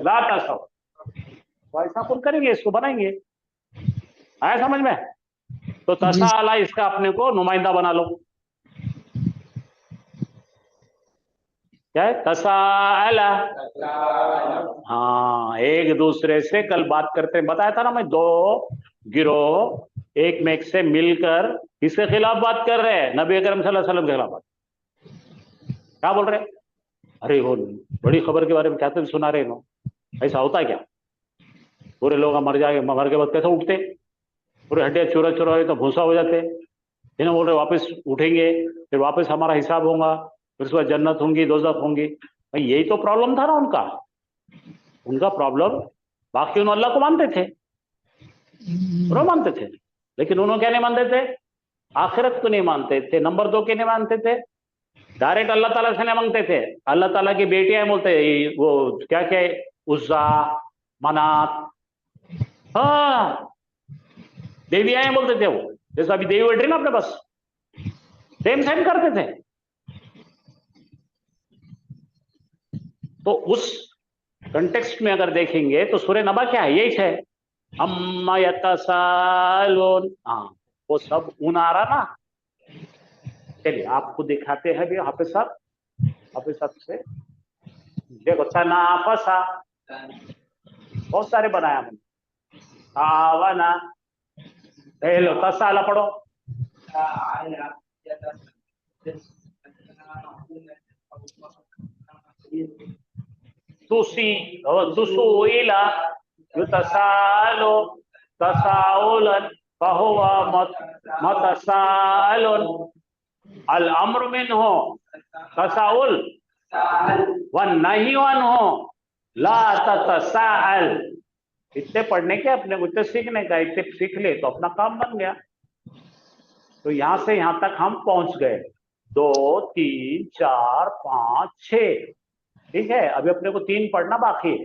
ला तसावल, तो ऐसा कुछ करेंगे, इसको बनाएंगे, आया समझ में। तो तसाला इसका अपने को नुमाइंदा बना लो, क्या है तसाला। हाँ, एक दूसरे से कल बात करते बताया था ना मैं, दो गिरोह एक में एक से मिलकर किसके खिलाफ बात कर रहे हैं, नबी अकरम सल्लल्लाहु अलैहि वसल्लम के खिलाफ। क्या बोल रहे हैं, अरे वो बड़ी खबर के बारे में क्या तुम सुना रहे हो, ऐसा होता है क्या, पूरे लोग मर जाए, मर के बाद कैसे उठते, पूरे हड्डियां चूरा चूरा हो तो भूसा हो जाते। इन्हें बोल रहे वापस उठेंगे, फिर वापस हमारा हिसाब होगा, फिर उसके बाद जन्नत होंगी दोज़ख होंगी। भाई यही तो प्रॉब्लम था ना उनका, उनका प्रॉब्लम। बाकी उन्होंने अल्लाह को मानते थे, वो मानते थे, लेकिन उन्होंने क्या नहीं मानते थे, आखिरत को नहीं मानते थे। नंबर 2 के नहीं मानते थे, डायरेक्ट अल्लाह ताला से नहीं मांगते थे। अल्लाह ताला की बेटियां बोलते, वो क्या क्या उज़्ज़ा मनात, हाँ देवियां बोलते थे वो, जैसे अभी देवी बैठ रही ना अपने पास, सेम सेम करते थे। तो उस कंटेक्स्ट में अगर देखेंगे तो सूरह नबा क्या है, यही है, अम्मा यतसालून। हाँ, वो सब ऊन आ रहा ना। चलिए आपको दिखाते हैं भी हाफिज साहब से, देखो तनाफसा बहुत सारे बनाया मैंने, आवाना, लो तसाला पढ़ो, तुसी तुसुइला युतसालो तसाउलन फहुवा मतसालुन अल अम्र मिन्हु तसाउल वन नहीवन हो ला ततसाअल। इतने पढ़ने के अपने को, इतने सीखने का, इतने सीख ले तो अपना काम बन गया। तो यहां से यहां तक हम पहुंच गए, 2 3 4 5 6, ठीक है। अभी अपने को 3 पढ़ना बाकी है।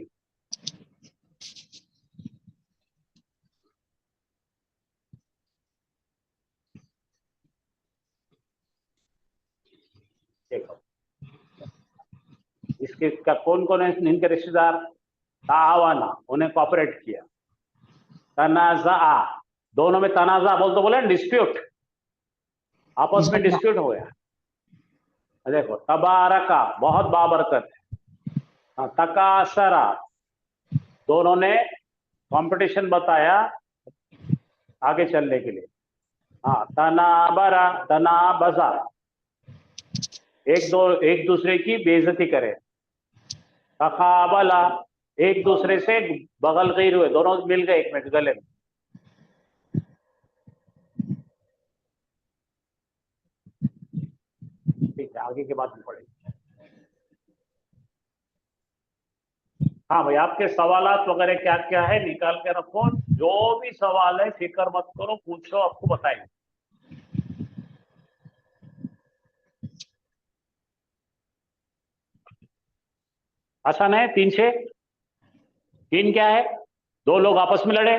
देखो इसके का कौन कौन है इनके रिश्तेदार, तावाना उन्हें कॉपरेट किया, तनाजा दोनों में तनाजा बोल तो बोले डिस्प्यूट, आपस में डिस्प्यूट हो गया, देखो तबारका बहुत बाबरकत है। हाँ, तकासरा दोनों ने कंपटीशन बताया आगे चलने के लिए। हाँ, तनाबरा तनाबजा एक दूसरे की बेइज्जती करे। तकाबला एक दूसरे से बगल गैर हुए, दोनों मिल गए एक में गले में। ठीक है, आगे के बाद में पढ़ेंगे। हाँ भाई, आपके सवालात वगैरह क्या क्या है निकाल के रखो, जो भी सवाल है फिक्र मत करो, पूछो, आपको बताएंगे। आसान है। 3 6 3 क्या है? 2 लोग आपस में लड़े।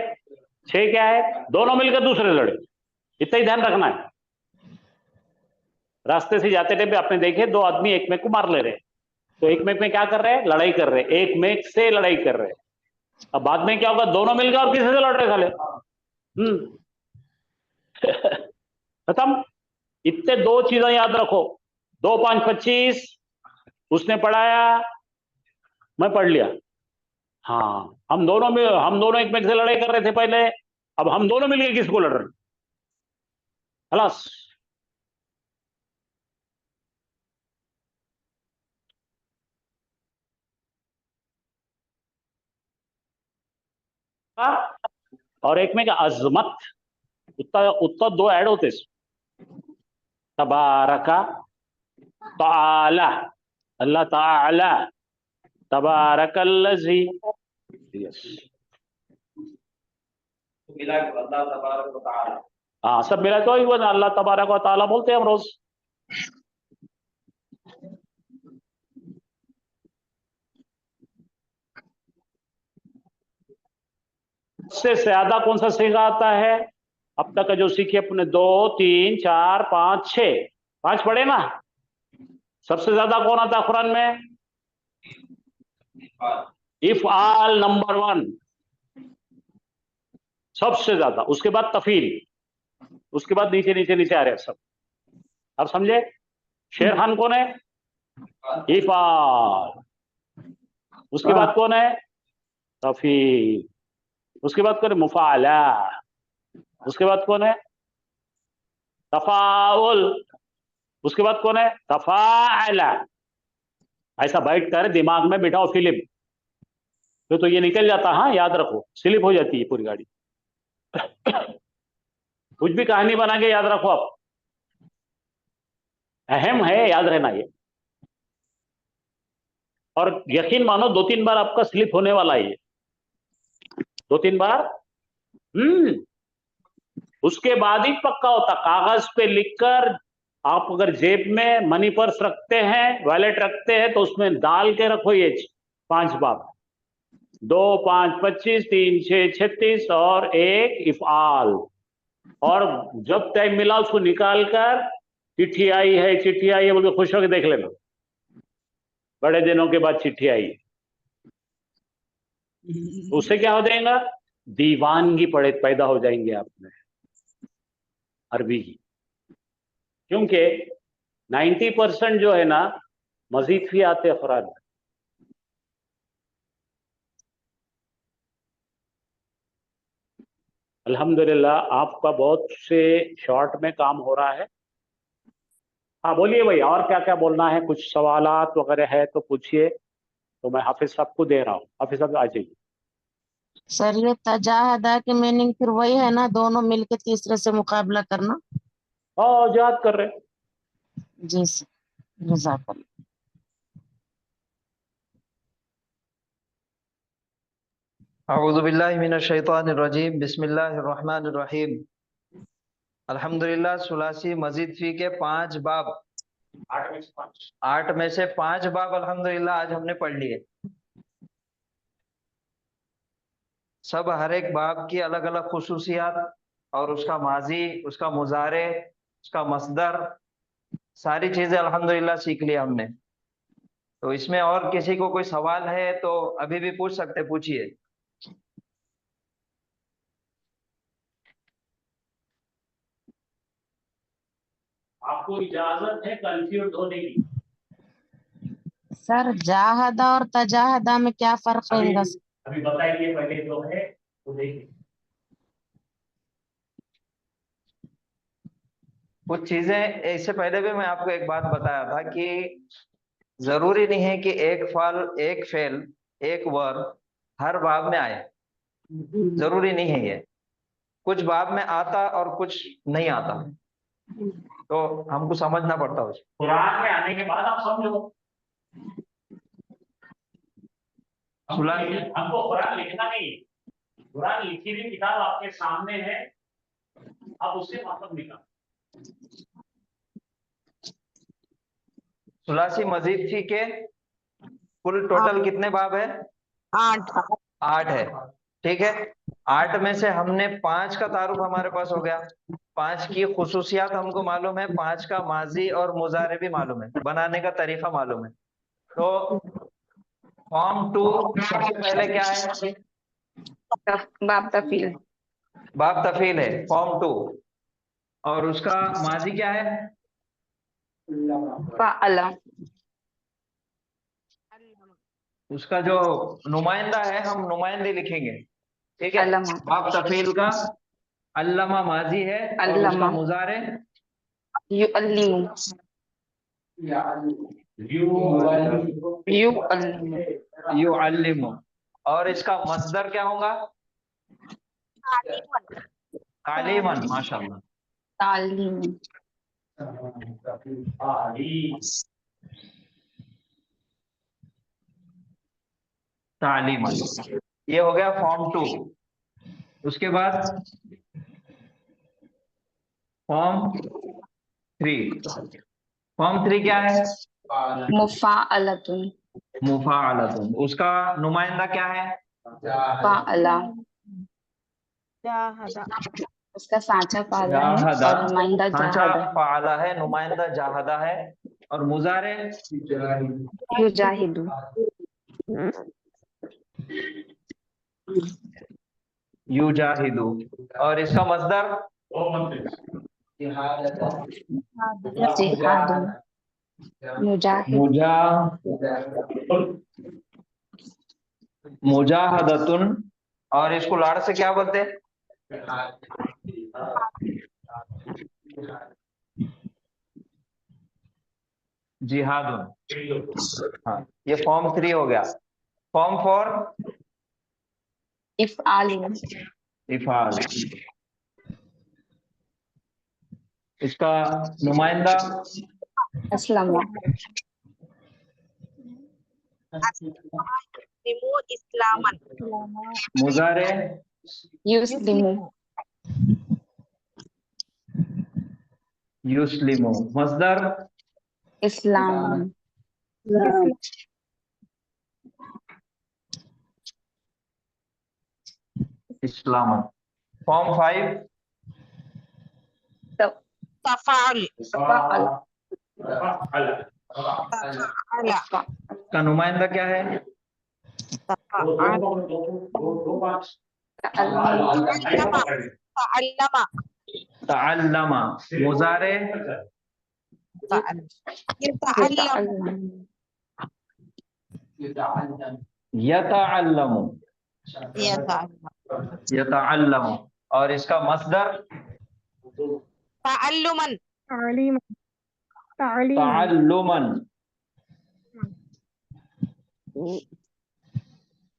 6 क्या है? दोनों मिलकर दूसरे लड़े। इतना ही ध्यान रखना है। रास्ते से जाते टाइम पे आपने देखे 2 आदमी एक में को मार ले रहे, तो एक में क्या कर रहे हैं? लड़ाई कर रहे हैं, एक में से लड़ाई कर रहे हैं। अब बाद में क्या होगा? दोनों मिलकर और किसी से लड़ रहे साले। खत्म। इतने 2 चीजें याद रखो। 2 5 25 उसने पढ़ाया, मैं पढ़ लिया। हाँ, हम दोनों एक में से लड़ाई कर रहे थे पहले, अब हम दोनों मिलकर किसको लड़ रहे हैं? खलास। और एक में क्या? अजमत। उतना उतना 2 ऐड होते। तबारका ताला, अल्लाह ताला, तबारकल्लज़ी। यस, मिला के अल्लाह तबारक व तआला। हाँ, सब मिला तो ही वो अल्लाह तबारक व ताला बोलते हैं हम रोज। सबसे ज्यादा कौन सा सीखा आता है? अब तक का जो सीखे अपने 2 3 4 5 6 5 पढ़े ना। सबसे ज्यादा कौन आता है कुरान में? इफ़आल नंबर 1 सबसे ज्यादा, उसके बाद तफील, उसके बाद नीचे नीचे नीचे आ रहे हैं सब। अब समझे? शेर खान कौन है? इफ़आल। उसके बाद कौन है? तफील। उसके बाद कौन है? मुफाला। उसके बाद कौन है? तफाउल। उसके बाद कौन है? तफाअला। ऐसा बैठ कर दिमाग में बिठाओ फिल्म, तो ये निकल जाता। हाँ, याद रखो, स्लिप हो जाती है पूरी गाड़ी। कुछ भी कहानी बना के याद रखो आप, अहम है, याद रहना ये। और यकीन मानो 2 3 बार आपका स्लिप होने वाला है ये, 2 3 बार। उसके बाद ही पक्का होता। कागज पे लिखकर आप अगर जेब में मनी पर्स रखते हैं, वॉलेट रखते हैं, तो उसमें डाल के रखो ये 5 बाब। 2 5 25 3 6 36 और 1 इफ़आल। और जब टाइम मिला उसको निकाल कर चिट्ठी आई है बोल के खुश होकर देख लेना। बड़े दिनों के बाद चिट्ठी आई, तो उससे क्या हो जाएगा? दीवानगी पैदा हो जाएंगे आप में अरबी की। क्योंकि 90% जो है ना मजीद भी आते अफराद। अल्हम्दुलिल्लाह आपका बहुत से शॉर्ट में काम हो रहा है। हाँ बोलिए भाई, और क्या क्या बोलना है? कुछ सवालात वगैरह है तो पूछिए, तो मैं हाफिज साहब को दे रहा हूँ। हाफिज साहब आ जाइए। सर ये तजाहदा की मीनिंग फिर वही है ना, दोनों मिलके तीसरे से मुकाबला करना। हाँ, याद कर रहे। जी सर, जज़ाकल्लाह। अऊज़ुबिल्लाहि मिनश्शैतानिर्रजीम बिस्मिल्लाहिर्रहमानिर्रहीम। अल्हम्दुलिल्लाह सुलासी मजीद फी के 5 बाब, 8 में से 5 बाब अल्हम्दुलिल्लाह आज हमने पढ़ लिए। सब हर एक बाब की अलग अलग खुसूसियात और उसका माजी, उसका मुजारे, उसका मसदर, सारी चीजें अल्हम्दुलिल्लाह सीख लिया हमने। तो इसमें और किसी को कोई सवाल है तो अभी भी पूछ सकते, पूछिए। आपको इजाजत है कंफ्यूज होने की। सर जाहदा और तजाहदा में क्या फर्क अभी रहेगा? अभी बताइए, पहले जो है वो देखिए। कुछ चीजें इससे पहले भी मैं आपको एक बात बताया था कि जरूरी नहीं है कि एक फेल एक वर्ब हर बाब में आए, जरूरी नहीं है ये। कुछ बाब में आता और कुछ नहीं आता, तो हमको समझना पड़ता है। कुरान में आने के बाद आप समझो। हमको कुरान लिखना नहीं, कुरान लिखी हुई किताब आपके सामने है, आप उससे मतलब निकाल। सुलासी मजीद फी के कुल टोटल कितने बाब है? 8। 8 है, ठीक है। 8 में से हमने 5 का तारुफ हमारे पास हो गया, 5 की खुसूसियात हमको मालूम है, 5 का माजी और मुजारे भी मालूम है, बनाने का तरीका मालूम है। तो फॉर्म 2 सबसे पहले क्या है? बाब तफील। बाब तफील है फॉर्म 2, और उसका माजी क्या है? फ़अला। उसका जो नुमाइंदा है हम नुमाइंदे लिखेंगे, ठीक है। अल्लमा। बाब तफील का अल्लमा माजी है और उसका अल्लमा। मुजारे युअल्लिमु। युअल्लिमु। युअल्लिमु। और इसका मस्दर क्या होगा? तालीमन। माशाल्लाह। तालीम। तालीमन। ये हो गया फॉर्म 2। उसके बाद फॉर्म 3। फॉर्म 3 क्या है? मुफ़ाअलतुन। मुफाअलतुन। उसका नुमाइंदा क्या है? फ़अला। उसका साँचा फ़अला है जाहदा। और नुमाइंदा सांचा जाहदा। फाला है, नुमाइंदा जाहदा है, और मुजारे युजाहिदु। युजाहिदु। और इसका मस्दर जिहादुन। मुजाहिद। मुजा मुजाहदतुन। और इसको लाड़ से क्या बोलते हैं? जिहादुन। हाँ, ये फॉर्म 3 हो गया। फॉर्म 4 इफ़आलिन। इफाल। इसका नुमाइंदा अस्लमा। इस्लामन। मुजारे युस्लिमु। युस्लिमु। मस्दर इस्लामन। इस्लामन। फॉर्म 5 तफाल। फ़अल। का नुमाइंदा क्या है? तअल्लमा। तअल्लमा। मुजारे यतअल्लमु। यतअल्लमु। और इसका मस्दर तअल्लुमन। तअल्लुमन।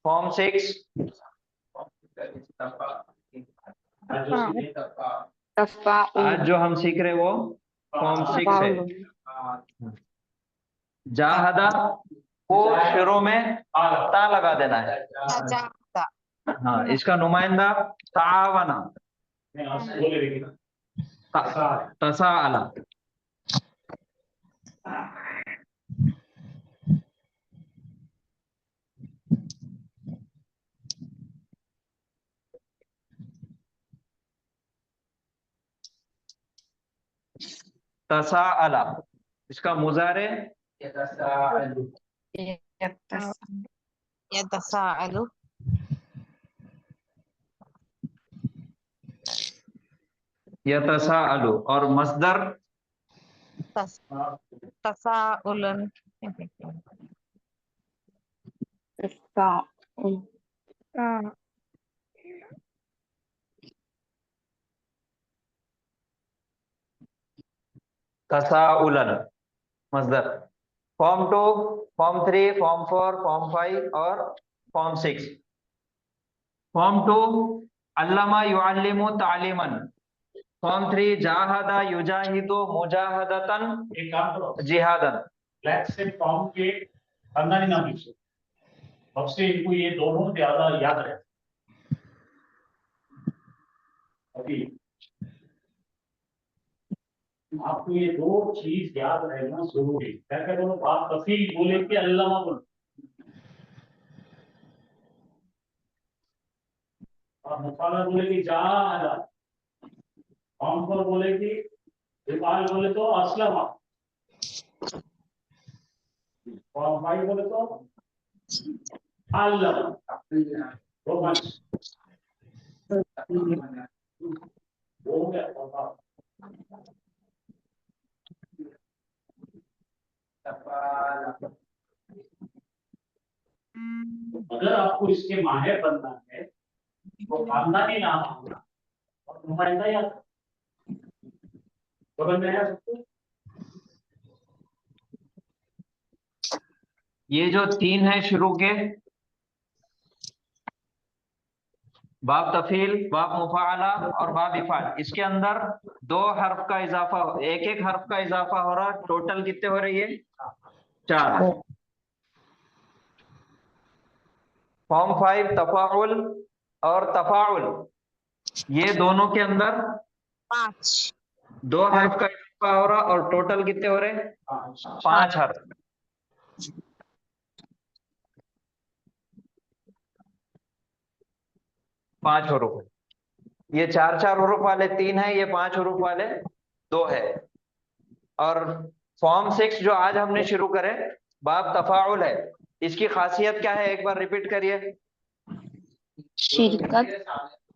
फॉर्म 6 तफ़ाउल। आज जो हम सीख रहे हैं वो फॉर्म 6 है। जाहदा को शुरू में ता लगा देना है। हाँ, इसका नुमाइंदा तावना। तसाअला। तसाअला। इसका मुजारे यतसाअलु। यतसाअलु। और मस्दर तसाउलन। तफाउल तसाउलन मजदर। फॉर्म 2, फॉर्म 3, फॉर्म 4, फॉर्म 5 और फॉर्म 6। फॉर्म 2 अल्लमा युअल्लिमु तालीमन। फॉर्म 3 जाहदा युजाहिदु मुजाहदतन एक काम करो, जिहादन। ब्लैक से फॉर्म के खानदानी नाम लिखो, अब से इनको ये दोनों ज्यादा याद रहे। अभी आपको ये दो चीज याद रहना जरूरी। क्या क्या बोलो, बात कफील बोले कि अल्लामा बोलो, और मुफाला बोले कि जाहदा, फॉर्म पर बोले कि इफाल बोले तो अस्लमा, फॉर्म 5 बोले तो अल्लामा। दो मंच हो गया। अगर आपको इसके माहिर बनना है तो खानदानी नाम होगा और नुमाइंदा याद तो बनना है सबको। ये जो 3 है शुरू के, बाब तफील, बाब मुफाला और बाब इफाल, इसके अंदर 2 हर्फ का इजाफा, एक हर्फ का इजाफा हो रहा। टोटल कितने हो रही है? 4। फॉर्म 5 तफाउल और तफाउल, ये दोनों के अंदर 2 हर्फ का इजाफा हो रहा और टोटल कितने हो रहे? 5 हर्फ। पांच हरूफ। ये 4 हरूफ वाले 3 है, ये 5 हरूफ वाले 2 है। और फॉर्म 6 जो आज हमने शुरू करे, बाब तफाउल है, इसकी खासियत क्या है? एक बार रिपीट करिए। शिरकत,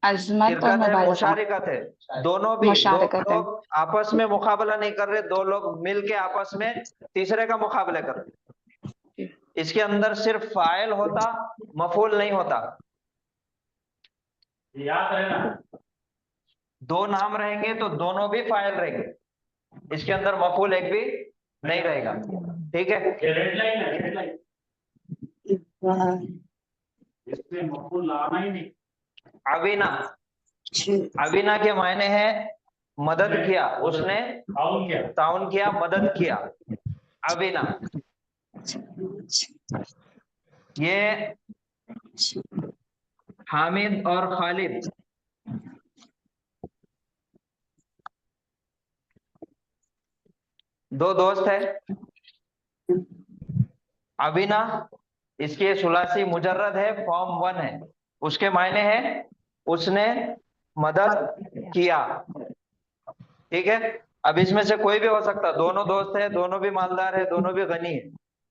अजमत और शिरकत है, मुबारका। मुशारिकत है। दोनों भी, दो मुशारकत है। लोग आपस में मुकाबला नहीं कर रहे, 2 लोग मिल के आपस में तीसरे का मुकाबला कर रहे। इसके अंदर सिर्फ फाइल होता, मफूल नहीं होता। याद रहना, 2 नाम रहेंगे तो दोनों भी फाइल रहेंगे, इसके अंदर मफूल एक भी नहीं रहेगा। ठीक है? ये रेड लाइन है, रेड लाइन, इसमें मफूल लाना ही नहीं। अविना, अविना के मायने हैं मदद किया, उसने ताउन क्या? ताउन किया, मदद किया। अविना, ये हामिद और खालिद, दो दोस्त है। अविना, इसके सुलासी मुजर्रद है, फॉर्म 1 है। उसके मायने हैं उसने मदद किया। ठीक है? अब इसमें से कोई भी हो सकता, दोनों दोस्त है, दोनों भी मालदार है, दोनों भी गनी है,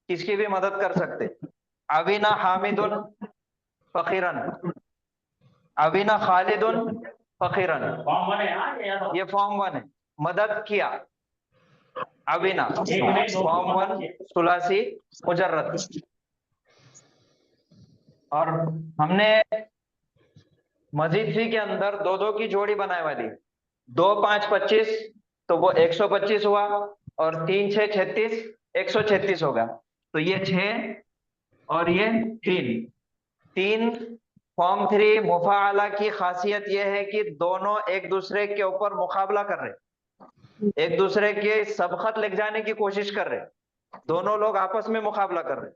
किसकी भी मदद कर सकते। अविना हामिदुन फकीरन, अविना खालिदुन फकीरन, फॉर्म 1 है। हाँ, ये याद रखो। ये फॉर्म 1 है, मदद किया। अविना एक नहीं, दो फॉर्म 1 सुलासी मुजर्रद। और हमने मजीद फी के अंदर 2-2 की जोड़ी बनाए वाली, 2 5 25, तो वो 125 हुआ, और 3 6 36, 136 होगा। तो ये 6 और ये 3 फॉर्म 3 मुफाला की खासियत यह है कि दोनों एक दूसरे के ऊपर मुकाबला कर रहे, एक दूसरे के सबखत लिख जाने की कोशिश कर रहे, दोनों लोग आपस में मुकाबला कर रहे।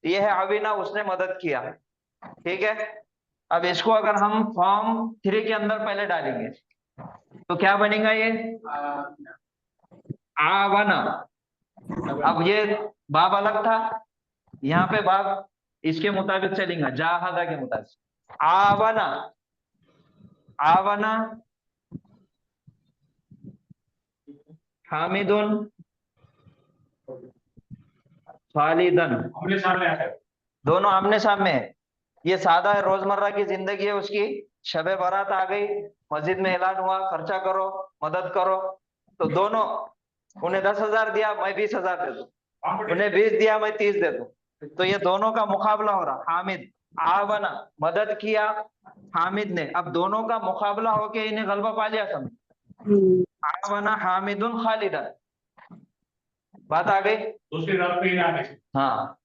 यह है अविना, उसने मदद किया। ठीक है? अब इसको अगर हम फॉर्म 3 के अंदर पहले डालेंगे तो क्या बनेगा? ये आवाना। अब ये बाब अलग था, यहाँ पे बाब इसके मुताबिक चलेगा, जाहदा के मुताबिक। आवाना, आवाना हामिदुन खालिदन, हमने सामने आया है। दोनों आमने सामने है। ये सादा है, रोजमर्रा की जिंदगी है उसकी। शबे बारात आ गई, मस्जिद में ऐलान हुआ, खर्चा करो, मदद करो, तो दोनों, उन्हें 10,000 दिया, मैं 20,000 दे दूं, उन्हें 20 दिया, मैं 30 दे दूं, तो ये दोनों का मुकाबला हो रहा। हामिद आवना, मदद किया हामिद ने, अब दोनों का मुकाबला होके इन्हें गलबा पा लिया समझ। आवना हामिदुन खालिदन, बात आ गई। दूसरी तरफ पे आने से हाँ,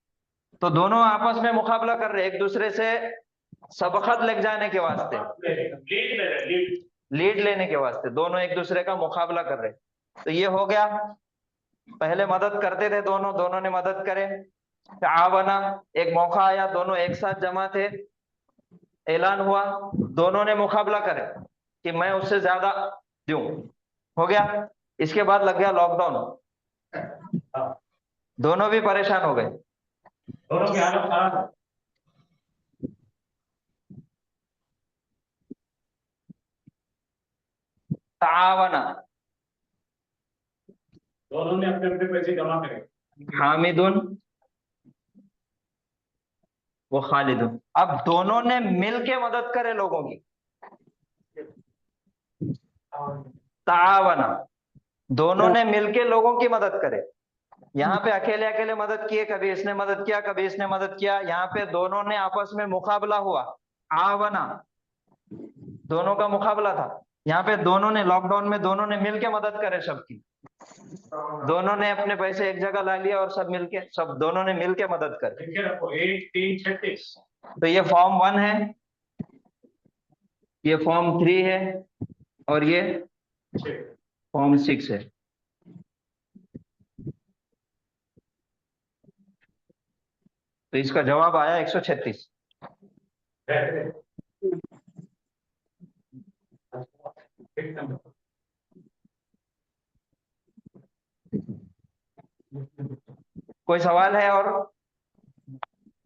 तो दोनों आपस में मुकाबला कर रहे एक दूसरे से सबकत लग जाने के वास्ते, लीड ले रहे, लीड। लीड लेने के वास्ते दोनों एक दूसरे का मुकाबला कर रहे। तो ये हो गया, पहले मदद करते थे दोनों, दोनों ने मदद करे। आवना, एक मौका आया, दोनों एक साथ जमा थे, ऐलान हुआ, दोनों ने मुकाबला करे कि मैं उससे ज्यादा दूं, हो गया। इसके बाद लग गया लॉकडाउन, दोनों भी परेशान हो गए। दोनों की हालत खराब है। तावना, दोनों ने अपने अपने पैसे जमा करे। हामिदुन वो खालिदुन, अब दोनों ने मिल के मदद करे लोगों की। तावना, दोनों ने मिलके लोगों की मदद करे। यहाँ पे अकेले अकेले मदद किए, कभी इसने मदद किया कभी इसने मदद किया। यहाँ पे दोनों ने आपस में मुकाबला हुआ, आवना, दोनों का मुकाबला था। यहाँ पे दोनों ने, लॉकडाउन में दोनों ने मिलके मदद करे सबकी, दोनों ने अपने पैसे एक जगह ला लिया और सब मिलके, सब दोनों ने मिलके मदद करे। देखिए रखो 1 3 36। तो ये फॉर्म 1 है, ये फॉर्म 3 है, और ये फॉर्म 6 है। तो इसका जवाब आया 136। कोई सवाल है और?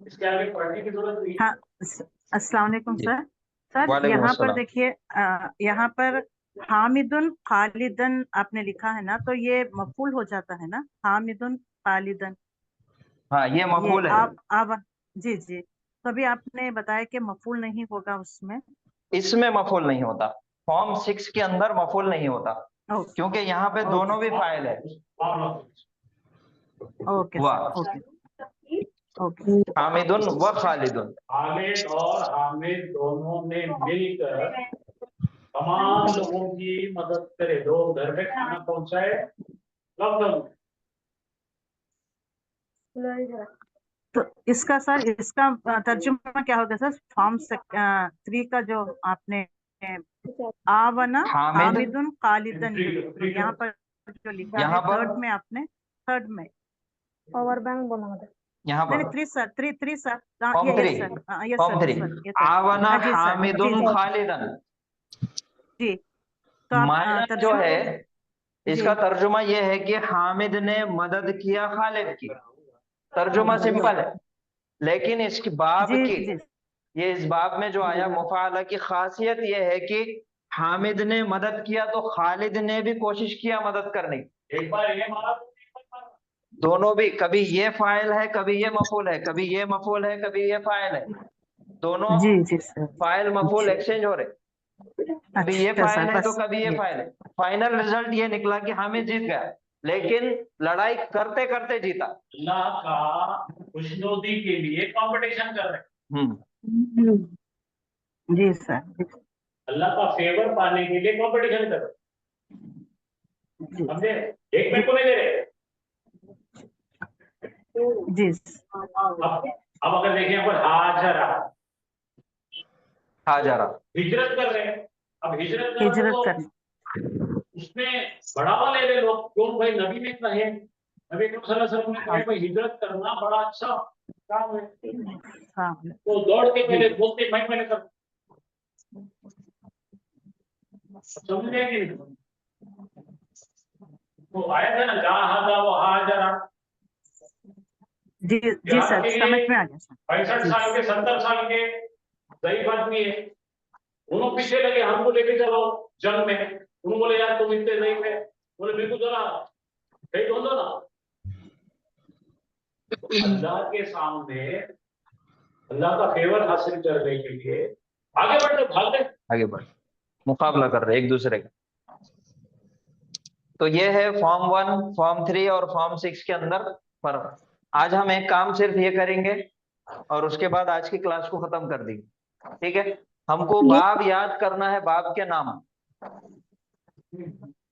इसके आगे पढ़ने की जरूरत नहीं। हाँ, अस्सलाम वालेकुम जी। सर। सर वालेकुम यहाँ पर अस्सलाम। देखिए, यहाँ पर हामिदुन खालिदन आपने लिखा है ना, तो ये मफूल हो जाता है ना, हामिदुन खालिदन। हाँ, ये मफूल है। आप जी जी, तभी आपने बताया कि मफूल नहीं होगा उसमें। इसमें मफूल नहीं होता, फॉर्म 6 के अंदर मफूल नहीं होता, ओके क्योंकि यहाँ पे दोनों भी फाइल है। ओके वाह। Sir, okay okay. हामिदुन व खालिदुन, हामिद और हामिद दोनों ने मिलकर तमाम लोगों की मदद करे, लोग घर में खाना पहुंचाए लॉकडाउन। तो इसका सर, इसका तर्जुमा क्या होगा सर? फॉर्म 3 का जो आपने आवना हामिदुन खालिदन, तो यहाँ पर जो लिखा यहाँ है पर? थर्ड में, आपने थर्ड में पावर बैंक बोला मतलब यहाँ पर नहीं, 3 सर, 3 सर, फॉर्म ये 3, सर, ये फॉर्म सर, 3 ये सर। आवना हाँ जी सर, हामिदुन जी खालिदन। जी। तो आप मायना जो तर्जुमा है इसका जी। तर्जुमा ये है कि हामिद ने मदद किया खालिद की, तर्जुमा सिंपल है। लेकिन इसकी बाब जी की, जी ये इस बाब में जो आया मुफाला की खासियत ये है कि हामिद ने मदद किया तो खालिद ने भी कोशिश किया मदद करने की। एक बार ये मारा तो एक बार मारा। दोनों भी, कभी ये फाइल है कभी ये मफूल है, कभी ये मफूल है कभी ये फाइल है, दोनों जी जी सर। फाइल मफूल एक्सचेंज हो रहे। कभी ये अच्छा फाइल सर, है तो बस कभी ये ये। फाइल है। फाइनल रिजल्ट ये निकला कि हामिद जीत गया, लेकिन लड़ाई करते करते जीता। अल्लाह का खुशनुदी के लिए कंपटीशन कर रहे हैं। जी सर, अल्लाह का फेवर पाने के लिए कंपटीशन कर रहे जी हैं। समझे? एक मिनट को नहीं दे रहे। जी। अब अगर देखें यहाँ पर हाजरा हाजरा हिजरत कर रहे हैं। अब हिजरत कर हिजरत तो कर, उसमें बढ़ावा ले रहे लोग, क्यों भाई? नबी ने कहे, नबी अकरम सल्लल्लाहु अलैहि वसल्लम ने कहा भाई हिजरत करना बड़ा अच्छा काम है, हाँ तो दौड़ के पहले बोलते मैं मैंने कर। समझे कि नहीं? तो आया था ना जहां वो हाजरा। जी जी सर, समझ में आ गया सर। 65 साल के 70 साल के ज़ईफ आदमी है, उन्होंने पीछे लगे हमको लेके चलो जंग में। उन्होंने बोले यार तुम इतने ज़ईफ है, बोले बिल्कुल जरा सही बोल दो ना। तो अल्लाह के सामने अल्लाह का फेवर हासिल करने के लिए आगे बढ़ते भागते, आगे बढ़, मुकाबला कर रहे एक दूसरे का। तो ये है फॉर्म 1, फॉर्म 3 और फॉर्म 6 के अंदर फर्क। आज हम एक काम सिर्फ ये करेंगे और उसके बाद आज की क्लास को खत्म कर देंगे, ठीक है। हमको बाब याद करना है, बाब के नाम।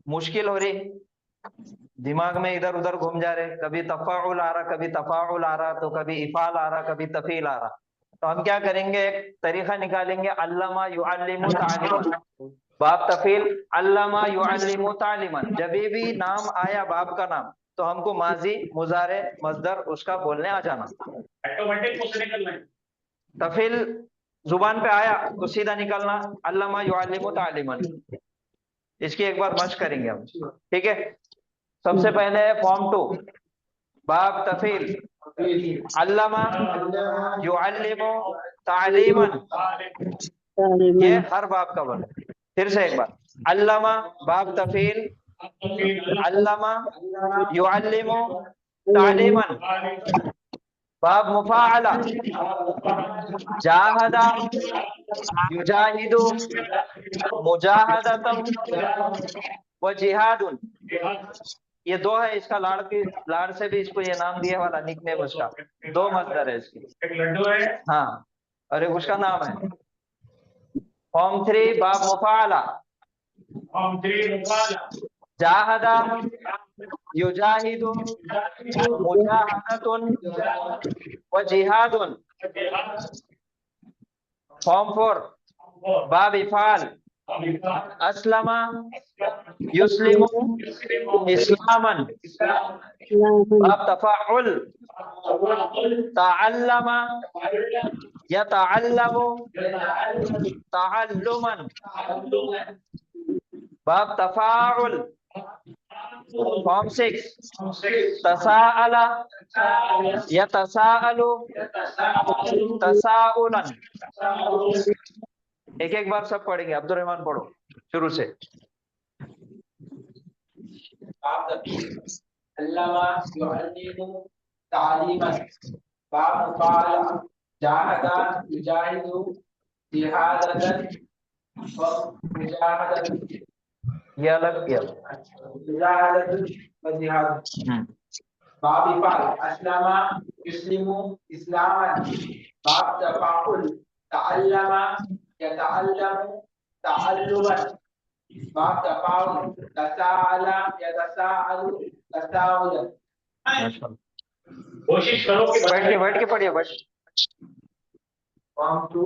मुश्किल हो रही, दिमाग में इधर उधर घूम जा रहे, कभी तफाउल आ रहा, कभी तफाउल आ रहा, तो कभी इफाल आ रहा, कभी तफील आ रहा। तो हम क्या करेंगे, एक तरीका निकालेंगे, अल्लामा युअल्लिमु तालिमन, बाब तफील, अल्लामा युअल्लिमु तालिमन। जब भी नाम आया बाब का नाम, तो हमको माजी, मुजारे, मजदर उसका बोलने आ जाना। ऑटोमेटिक मुझसे निकलना है। तफील जुबान पे आया तो सीधा निकलना, अल्लामा युअल्लिमु तालिमन। इसकी एक बार मश्क करेंगे हम, ठीक है। सबसे पहले फॉर्म 2, बाब तफील, अल्लामा युअल्लिमु तालीमन। ये हर बाब का बन। फिर से एक बार, अल्लामा बाब तफील, अल्लामा युअल्लिमु तालीमन। बाब मुफाअला, जाहदा युजाहिदु मुजाहदतम व जिहादुन। ये दो है, इसका लाड़ से भी इसको ये नाम दिया वाला, निकनेम उसका। 2 मजदर है इसकी, एक लड्डू है, हाँ, और एक उसका नाम है। फॉर्म 3, बाब मुफाअला, फॉर्म 3 मुफाअला, जाहदा युजाहिदु मुजाहदतुन व जिहादुन। फॉर्म 4, बाब इफाल, अस्लमा युस्लिमु इस्लामन। बाब तफाउल, तअल्लमा यतअल्लमु तअल्लुमन। बाब तफाउल, फॉर्म 6, तसाअला यतसाअलु तसाउलन। एक एक बार सब पढ़ेंगे। अब्दुल रहमान पढ़ो शुरू से। बाब तफील, अल्लामा युअल्लिमु तालीमन। बाब मुफाअला, जाहदा युजाहिदु जिहादतन व मुजाहदतन। ये अलग किया। मुजाहदतन व जिहाद। बाब इफाल, अस्लमा युस्लिमु इस्लामन। बाब तफाउल, तअल्लमा यतअल्लमु तअल्लुमन। बाब तफाउल, तसाअला यतसाअलु तसाउलन। कोशिश करो कि बैठ के पढ़िए, बैठ। फॉर्म 2,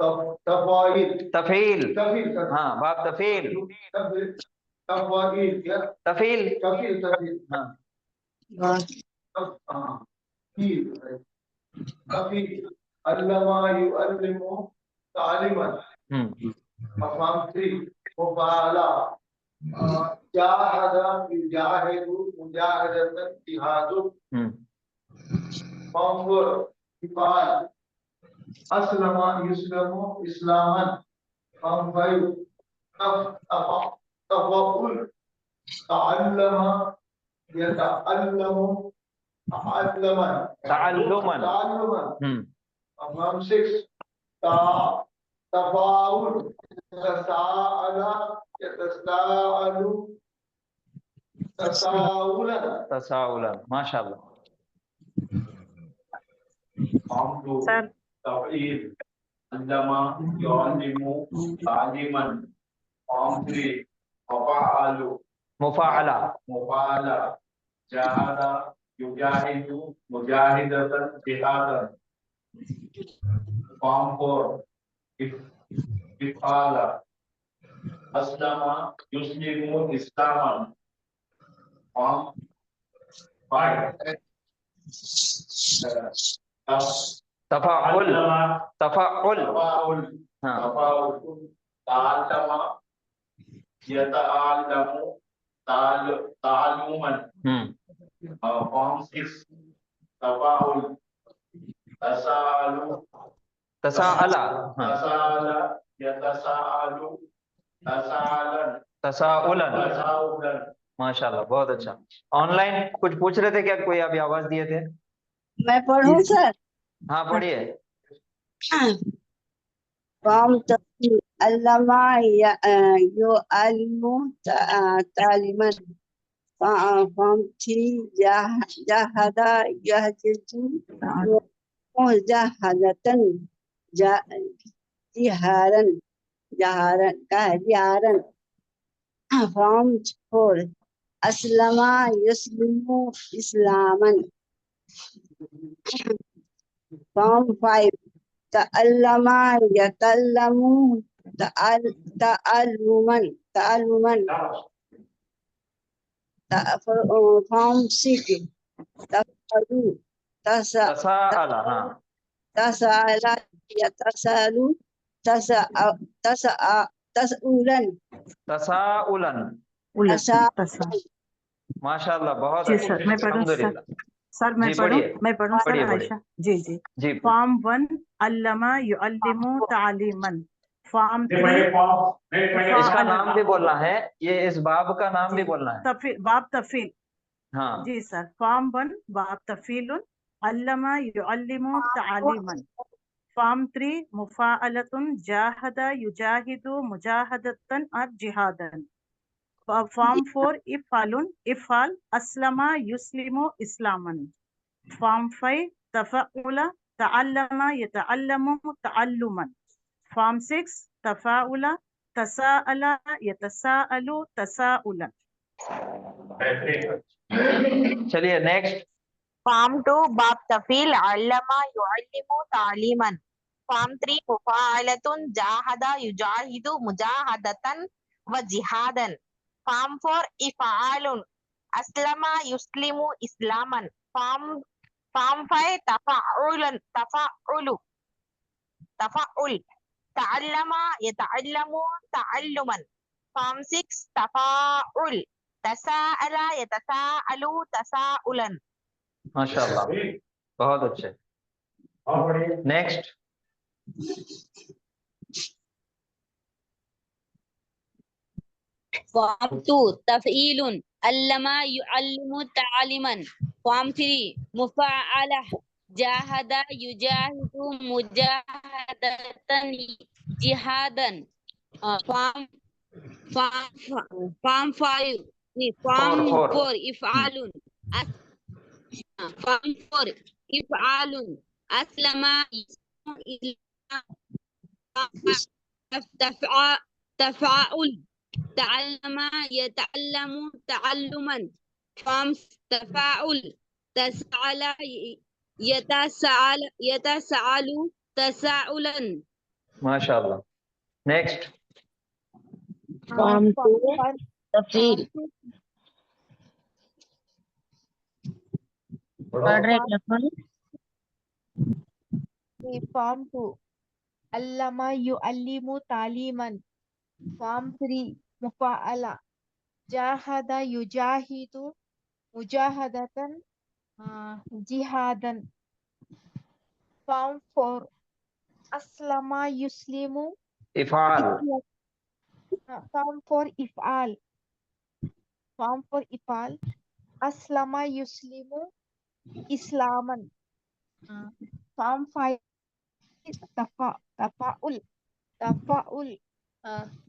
तफाइल, तफील, तफील, हाँ, बाब तफील, तफील, तफाइल, तफील, तफील, तफील, हाँ, तफील, अल्लामा युअल्लिमु तालिमन। फॉर्म 3, मुफाअला, जाहदा युजाहिदु मुजाहदतन जिहादुन। फॉर्म 4, इफाल, अस्लमा युस्लिमु इस्लामन। फॉर्म 5, तफाउल, तअल्लमा यतअल्लमु तअल्लमन। तअल्लुमन। फॉर्म 6, तफाउल, तसाअला यतसाअलु तसाउलन। तसाउलन, माशाअल्लाह। फॉर्म 2, सर तफईल, अल्लामा युअल्लिमु तालीमन। फॉर्म 3, मुफाअला, मुफाअला, जाहदा युजाहिदु मुजाहिदतन जिहादन। फॉर्म 4, इफाला, अस्लमा युस्लिमु इस्लामन। फॉर्म 5, तफाउल, तफाउल, तफाउल, हाँ, तफाउल, तअल्लमा यतअल्लमु तअल्लुमन। फॉर्म 6, तफाउल, तसाअलु, तसाअला, हाँ, तसाअला यतसाअलु तसाअलन, तसाउलन। तसाउलन। माशाल्लाह, बहुत अच्छा। ऑनलाइन कुछ पूछ रहे थे क्या? कोई अभी आवाज दिए थे? मैं पढ़ूं सर? हाँ, पढ़िए। फॉर्म तफसील, अल्लामा युअल्लिमु तालिमन। फॉर्म 3 जहादा यहजिदु मुजाहदतन जिहारन जिहारन फॉर्म 4 अस्लमा युस्लिमु इस्लामन फॉर्म 5 तअल्लमा यतअल्लमु तअल्लुमन फॉर्म 6 तफअलु तसाअला, हाँ तसअला यतसअलु तसउलन तसाउलन। तसा माशाल्लाह, बहुत जी अच्छे, सर, मैं पढ़ूं सर? अल्हम्दुलिल्लाह। सर मैं जी, पढ़ूं? पढ़िए। मैं पढ़ूं सर? पढ़िए, पढ़िए। आयशा जी जी। जी फॉर्म 1 अल्लमा युअल्लिमु तालीमन। फॉर्म 3 इसका नाम भी बोलना है, ये इस बाब का नाम भी बोलना है। तफील, बाब तफील। हाँ जी सर। फॉर्म 1 बाब तफीलुन अल्लमा युअल्लिमु तालीमन। फॉर्म 3 मुफाअलतुन जाहदा युजाहिदु मुजाहदतन और जिहादन। फॉर्म 4 इफालुन इफाल अस्लमा युस्लिमु इस्लामन। फॉर्म 5 तफाउला तअल्लमा यतअल्लमु तअल्लुमन। फॉर्म 6 तफाउला तसाअला यतसाअलु तसाउलन। चलिए नेक्स्ट। फॉर्म 2 बाब तफील अल्लमा युअल्लिमु तालीमन। फॉर्म 3 मुफाअलतुन जाहदा युजाहिदु मुजाहदतन व जिहादन। फॉर्म 4 इफआलुन अस्लमा युस्लिमु इस्लामन। फॉर्म 5 तफाउलन तफाउल तअल्लमा यतअल्लमु तअल्लुमन। फॉर्म 6 तफाउल तसाअला यतसाअलु तसाउलन। माशाल्लाह, बहुत अच्छे। नेक्स्ट। फॉर्म 2 तफईलुन अल्लमा युअल्लिमु तालिमन। फॉर्म 3 मुफाअला जाहदा युजाहिदु मुजाहदतन जिहादन। फॉर्म 4 इफआलुन फॉर्म 4 इफआलुन अस्लमा तफाउल तअल्लमा यतअल्लमु तअल्लुमन। फॉर्म तफाउल तसअला यतसअलु तसाउलन। माशाल्लाह। नेक्स्ट। फॉर्म 2 तफील पढ़ रहे क्या? फॉर्म 2 अल्लमा युअल्लिमु तालीमन। फॉर्म 3 मुफाअला जाहदा युजाहिदु मुजाहदतन जिहादन। फॉर्म 4 अस्लमा युस्लिमु इफाल। फॉर्म 4 इफआल अस्लमा युस्लिमु इस्लामन। फॉर्म 5 तफाउल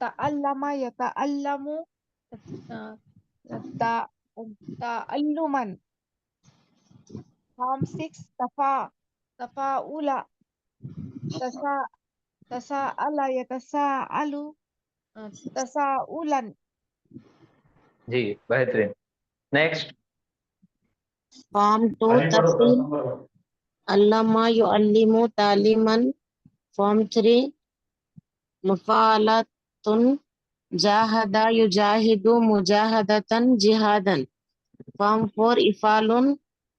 तअल्लमा यतअल्लमु तअल्लुमन। फॉर्म 6 तफाउला तसाअला यतसाअलु तसाउलन। जी, बेहतरीन। नेक्स्ट। फॉर्म 2 तफील अल्लमा युअल्लिमु तालीमन। फॉर्म 3 मुफाअलतुन जाहदा युजाहिदु मुजाहदतन जिहादन। फॉर्म 4 इफालुन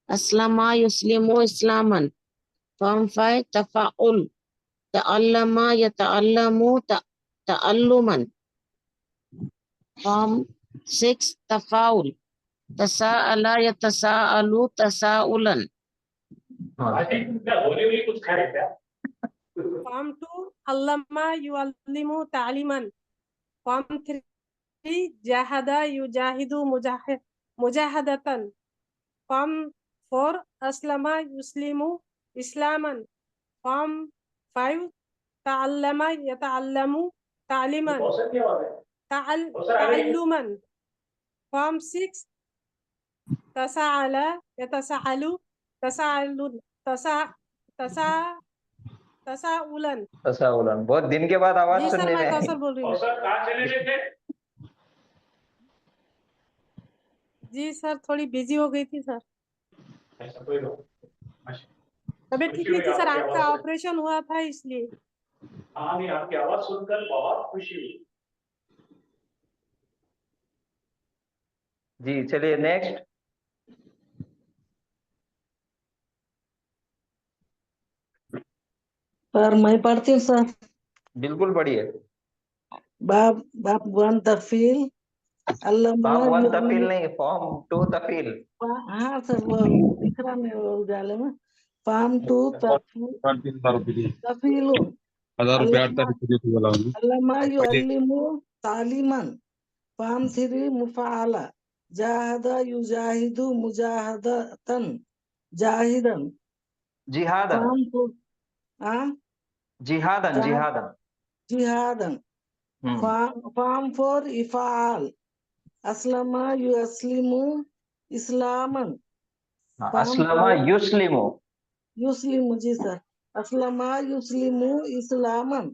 अस्लमा युस्लिमु इस्लामन। फॉर्म 5 तफाउल तअल्लमा यतअल्लमु तअल्लुमन। फॉर्म 6 तफाउल तसाअला यतसाअलु तसाउलन। फॉर्म 2 अल्लमा युअल्लिमु तालीमन। फॉर्म 3 जाहदा युजाहिदु मुजाहदतन। फॉर्म 4 अस्लमा युस्लिमु इस्लामन। फॉर्म 5 तअल्लमा यतअल्लमु तालीमन तअल्लुमन। फॉर्म 6 तसाअला यतसाअलु तसाअलुन तसाउलन। तसाउलन। बहुत दिन के बाद आवाज जी सर, सुनने में मैं आई। कौसर बोल रही और हूँ। सर कहाँ चले गए थे? जी सर, थोड़ी बिजी हो गई थी सर, ऐसा कोई बात नहीं। तबीयत ठीक नहीं थी सर, आँख का ऑपरेशन हुआ था इसलिए। हाँ नहीं, आपकी आवाज सुनकर बहुत खुशी हुई। जी चलिए नेक्स्ट। सर मैं पढ़ती हूँ सर। बिल्कुल पढ़िए। बाब बाब वन तफील अल्लामा बाब वन तफील नहीं, फॉर्म 2 तफील। हाँ सर, वो दिख रहा नहीं वो उजाले में। फार्म 2 तफीलु अल्लामा युअल्लिमु तालीमन। फार्म 3 मुफाअला जाहदा युजाहिदु मुजाहदतन जाहिदन। जिहादन। फार्म 4 हाँ जिहादन जा- जिहादन। जिहादन। फार्म 4 इफाल अस्लमा युस्लिमु इस्लामन। फार्म अस्लमा 5 युस्लिमु। युस्लिमु जी सर, अस्लमा युस्लिमु इस्लामन।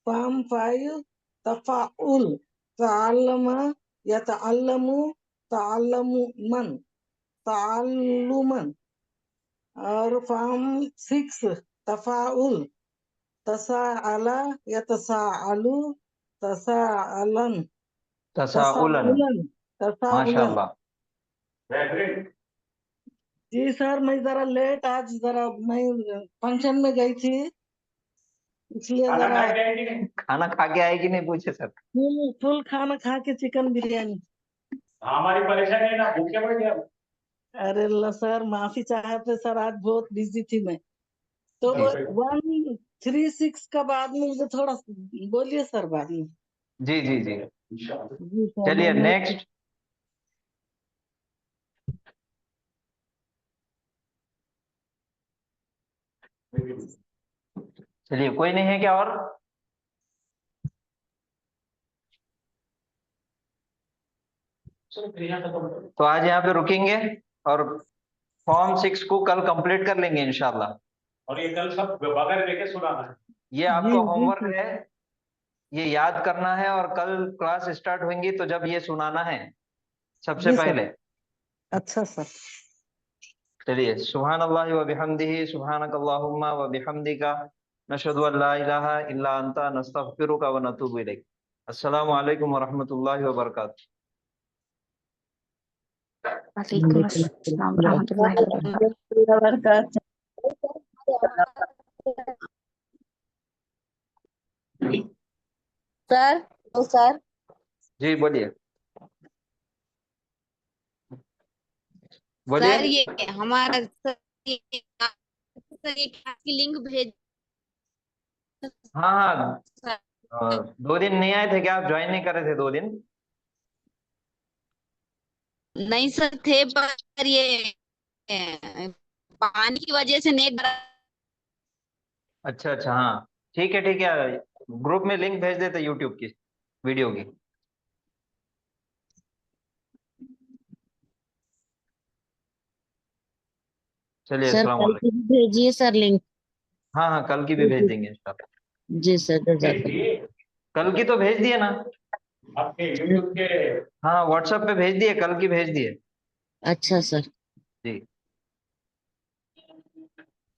फार्म 5 तफाउल तअल्लमा यतअल्लमु तअल्लुमन तअल्लुमन। और फार्म 6 तफाउल तसाअला यतसाअलु तसाअलन तसाउलन। तसाउलन तसाउलन। माशाअल्लाह। जी सर, मैं जरा लेट, आज जरा मैं फंक्शन में गई थी इसलिए खाना जरा खाए गए कि नहीं? खाना खा के आए कि नहीं पूछे सर। फुल खाना खा के चिकन बिरयानी। हमारी परेशानी है ना, भूखे बैठ गए। अरे अल्लाह सर, माफी चाहते सर, आज बहुत बिजी थी मैं। तो वो 136 का बाद में मुझे थोड़ा बोलिए सर बाद में। जी जी जी। जी सर, चलिए मैं नेक्स्ट। चलिए कोई नहीं है क्या और? तो आज यहाँ पे रुकेंगे और फॉर्म 6 को कल कंप्लीट कर लेंगे इंशाल्लाह। और ये कल सब बगैर देखे सुनाना है। ये जी आपका जी होमवर्क सर। है, ये याद करना है और कल क्लास स्टार्ट होंगी तो जब ये सुनाना है सबसे जी सर, पहले। अच्छा सर। चलिए सुभान अल्लाह व बिहम्दिही सुभानक अल्लाहुम्मा व बिहम्दिका नशहदु अन ला इलाहा इल्ला अंता नस्तगफिरुका व नतूबु इलैक। अस्सलामु अलैकुम व रहमतुल्लाहि व बरकातुहू। वालेकुम अस्सलाम रहमतुल्लाहि व बरकातहू। सर तो सर जी बोलिए सर बोलिए। ये हमारा सर ये क्लास की लिंक भेज हाँ हाँ, सर। 2 दिन नहीं आए थे क्या? आप ज्वाइन नहीं कर रहे थे 2 दिन? नहीं सर थे, पर ये पानी की वजह से नेट। अच्छा अच्छा, हाँ ठीक है, ग्रुप में लिंक भेज देते यूट्यूब की वीडियो की। चलिए सर अस्सलाम कल वालेकुम। की भी भेजिए सर लिंक। हाँ हाँ कल की भी भेज देंगे इंशाल्लाह। जी सर, जज़ाकल्लाह। कल की तो भेज दिए ना? आपके यूट्यूब के हाँ व्हाट्सएप पे भेज दिए, कल की भेज दिए। अच्छा सर। जी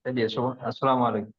चलिए अस्सलाम वालेकुम।